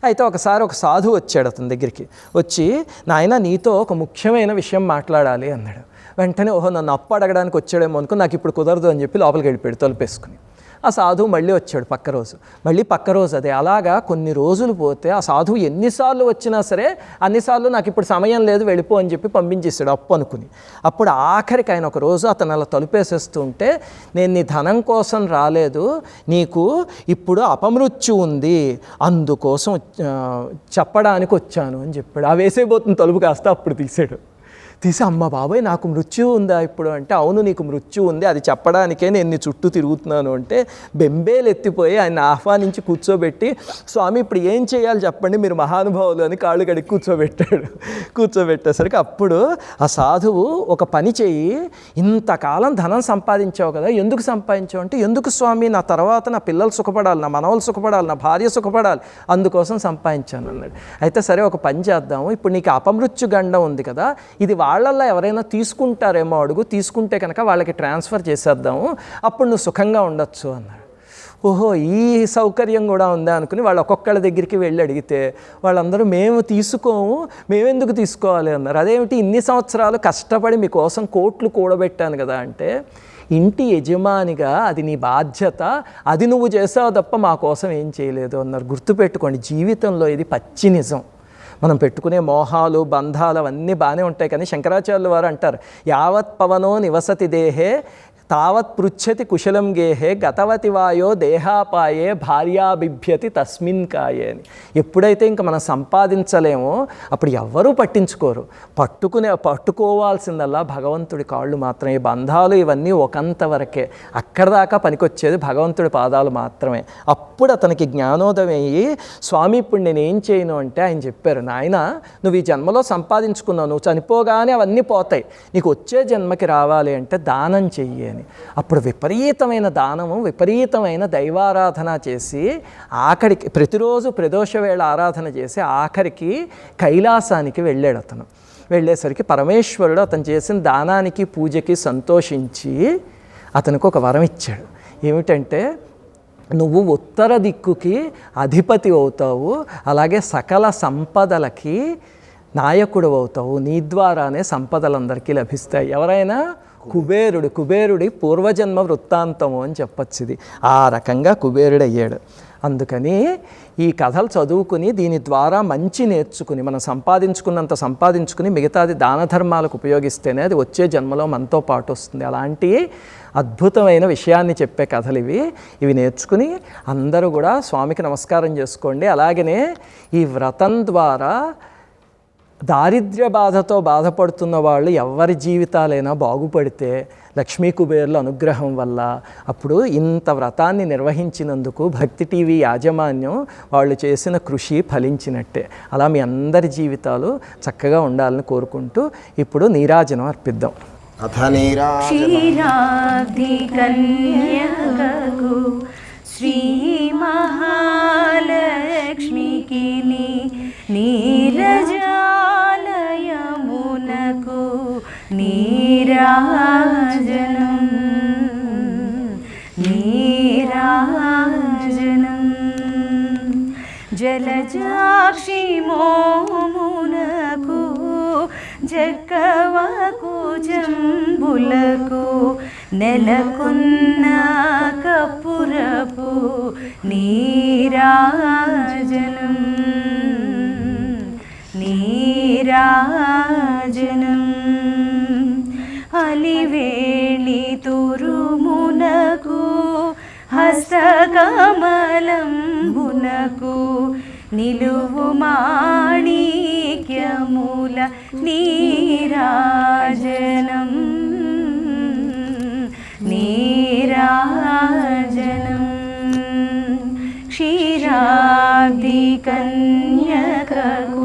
అయితే ఒకసారి ఒక సాధువు వచ్చాడు అతని దగ్గరికి. వచ్చి, నాయన నీతో ఒక ముఖ్యమైన విషయం మాట్లాడాలి అన్నాడు. వెంటనే నన్ను అప్పు అడగడానికి వచ్చాడేమో అనుకుని నాకు ఇప్పుడు కుదరదు అని చెప్పి లోపలికి వెళ్ళిపోయాడు తలుపేసుకుని. ఆ సాధువు మళ్ళీ వచ్చాడు పక్క రోజు అదే. అలాగా కొన్ని రోజులు పోతే ఆ సాధువు ఎన్నిసార్లు వచ్చినా సరే అన్నిసార్లు నాకు ఇప్పుడు సమయం లేదు వెళ్ళిపో అని చెప్పి పంపించేస్తాడు అప్పు అనుకుని. అప్పుడు ఆఖరికి ఆయన ఒక రోజు అతను అలా తలుపేసేస్తూ ఉంటే, నేను నీ ధనం కోసం రాలేదు, నీకు ఇప్పుడు అపమృత్యు ఉంది, అందుకోసం చెప్పడానికి వచ్చాను అని చెప్పాడు. ఆ వేసేయబోతున్న తలుపు కాస్త అప్పుడు తీసి అమ్మ బాబాయ్ నాకు మృత్యు ఉందా ఇప్పుడు అంటే, అవును నీకు మృత్యు ఉంది, అది చెప్పడానికే నేను నీ చుట్టూ తిరుగుతున్నాను అంటే బెంబేలు ఎత్తిపోయి ఆయన ఆహ్వానించి కూర్చోబెట్టి, స్వామి ఇప్పుడు ఏం చేయాలి చెప్పండి మీరు మహానుభావులు అని కాళ్ళు కడిగి కూర్చోబెట్టేసరికి అప్పుడు ఆ సాధువు ఒక పని చెయ్యి, ఇంతకాలం ధనం సంపాదించావు కదా, ఎందుకు సంపాదించావు అంటే, ఎందుకు స్వామి నా తర్వాత నా పిల్లలు సుఖపడాలి, నా మనవలు సుఖపడాలి, నా భార్య సుఖపడాలి, అందుకోసం సంపాదించాను అన్నాడు. అయితే సరే ఒక పని చేద్దాము, ఇప్పుడు నీకు అపమృత్యు గండం ఉంది కదా, ఇది వాళ్ళల్లో ఎవరైనా తీసుకుంటారేమో అడుగు, తీసుకుంటే కనుక వాళ్ళకి ట్రాన్స్ఫర్ చేసేద్దాము, అప్పుడు నువ్వు సుఖంగా ఉండొచ్చు అన్నాడు. ఓహో ఈ సౌకర్యం కూడా ఉందా అనుకుని వాళ్ళు ఒక్కొక్కళ్ళ దగ్గరికి వెళ్ళి అడిగితే వాళ్ళందరూ మేము తీసుకోము, మేమెందుకు తీసుకోవాలి అన్నారు. అదేమిటి ఇన్ని సంవత్సరాలు కష్టపడి మీకోసం కోట్లు కూడబెట్టాను కదా అంటే, ఇంటి యజమానిగా అది నీ బాధ్యత, అది నువ్వు చేసావు తప్ప మా కోసం ఏం చేయలేదు అన్నారు. గుర్తుపెట్టుకోండి, జీవితంలో ఇది పచ్చి నిజం. మనం పెట్టుకునే మోహాలు బంధాలు అవన్నీ బాగానే ఉంటాయి, కానీ శంకరాచార్యుల వారు అంటారు, యావత్ పవనో నివసతి దేహే తావత్ పృచ్ఛతి కుశలం గేహే గతవతి వాయో దేహాపాయే భార్యాబిభ్యతి తస్మిన్ కాయే అని. ఎప్పుడైతే ఇంకా మనం సంపాదించలేమో అప్పుడు ఎవ్వరూ పట్టించుకోరు. పట్టుకోవాల్సిందల్లా భగవంతుడి కాళ్ళు మాత్రమే. ఈ బంధాలు ఇవన్నీ ఒకంతవరకే, అక్కడ దాకా పనికొచ్చేది భగవంతుడి పాదాలు మాత్రమే. అప్పుడు అతనికి జ్ఞానోదయం అయ్యి, స్వామి ఇప్పుడు నేనేం చేయను అంటే ఆయన చెప్పారు, నాయన నువ్వు ఈ జన్మలో సంపాదించుకున్నావు, నువ్వు చనిపోగానే అవన్నీ పోతాయి, నీకు వచ్చే జన్మకి రావాలి అంటే దానం చెయ్యి అని. అప్పుడు విపరీతమైన దానము, విపరీతమైన దైవారాధన చేసి ఆఖరికి ప్రతిరోజు ప్రదోష వేళ ఆరాధన చేసి ఆఖరికి కైలాసానికి వెళ్ళాడు అతను. వెళ్ళేసరికి పరమేశ్వరుడు అతను చేసిన దానానికి పూజకి సంతోషించి అతనికి ఒక వరం ఇచ్చాడు. ఏమిటంటే, నువ్వు ఉత్తర దిక్కుకి అధిపతి అవుతావు, అలాగే సకల సంపదలకి నాయకుడు అవుతావు, నీ ద్వారానే సంపదలందరికీ లభిస్తాయి. ఎవరైనా కుబేరుడి పూర్వజన్మ వృత్తాంతము అని చెప్పచ్చు. ఇది ఆ రకంగా కుబేరుడు అయ్యాడు. అందుకని ఈ కథలు చదువుకుని దీని ద్వారా మంచి నేర్చుకుని మనం సంపాదించుకుని మిగతాది దాన ధర్మాలకు ఉపయోగిస్తేనే అది వచ్చే జన్మలో మనతో పాటు వస్తుంది. అలాంటి అద్భుతమైన విషయాన్ని చెప్పే కథలు ఇవి నేర్చుకుని అందరూ కూడా స్వామికి నమస్కారం చేసుకోండి. అలాగనే ఈ వ్రతం ద్వారా దారిద్ర్య బాధతో బాధపడుతున్న వాళ్ళు ఎవరి జీవితాలైనా బాగుపడితే లక్ష్మీ కుబేరుల అనుగ్రహం వల్ల అప్పుడు ఇంత వ్రతాన్ని నిర్వహించినందుకు భక్తి టీవీ యాజమాన్యం వాళ్ళు చేసిన కృషి ఫలించినట్టే. అలా మీ అందరి జీవితాలు చక్కగా ఉండాలని కోరుకుంటూ ఇప్పుడు నీరాజనం అర్పిద్దాం. శ్రీ మహాలక్ష్మికి నీరజాలయమునకు నీరాజనం జలజాక్షి మోమునకు జక్కవకు జంబులకు నెలకొన్న కపురపు నీరాజనం అలివేణి తురుమునకు హస్తకమలంబునకు నిలువు మాణిక్యముల నీరాజనం క్షీరాబ్ది కన్యకకు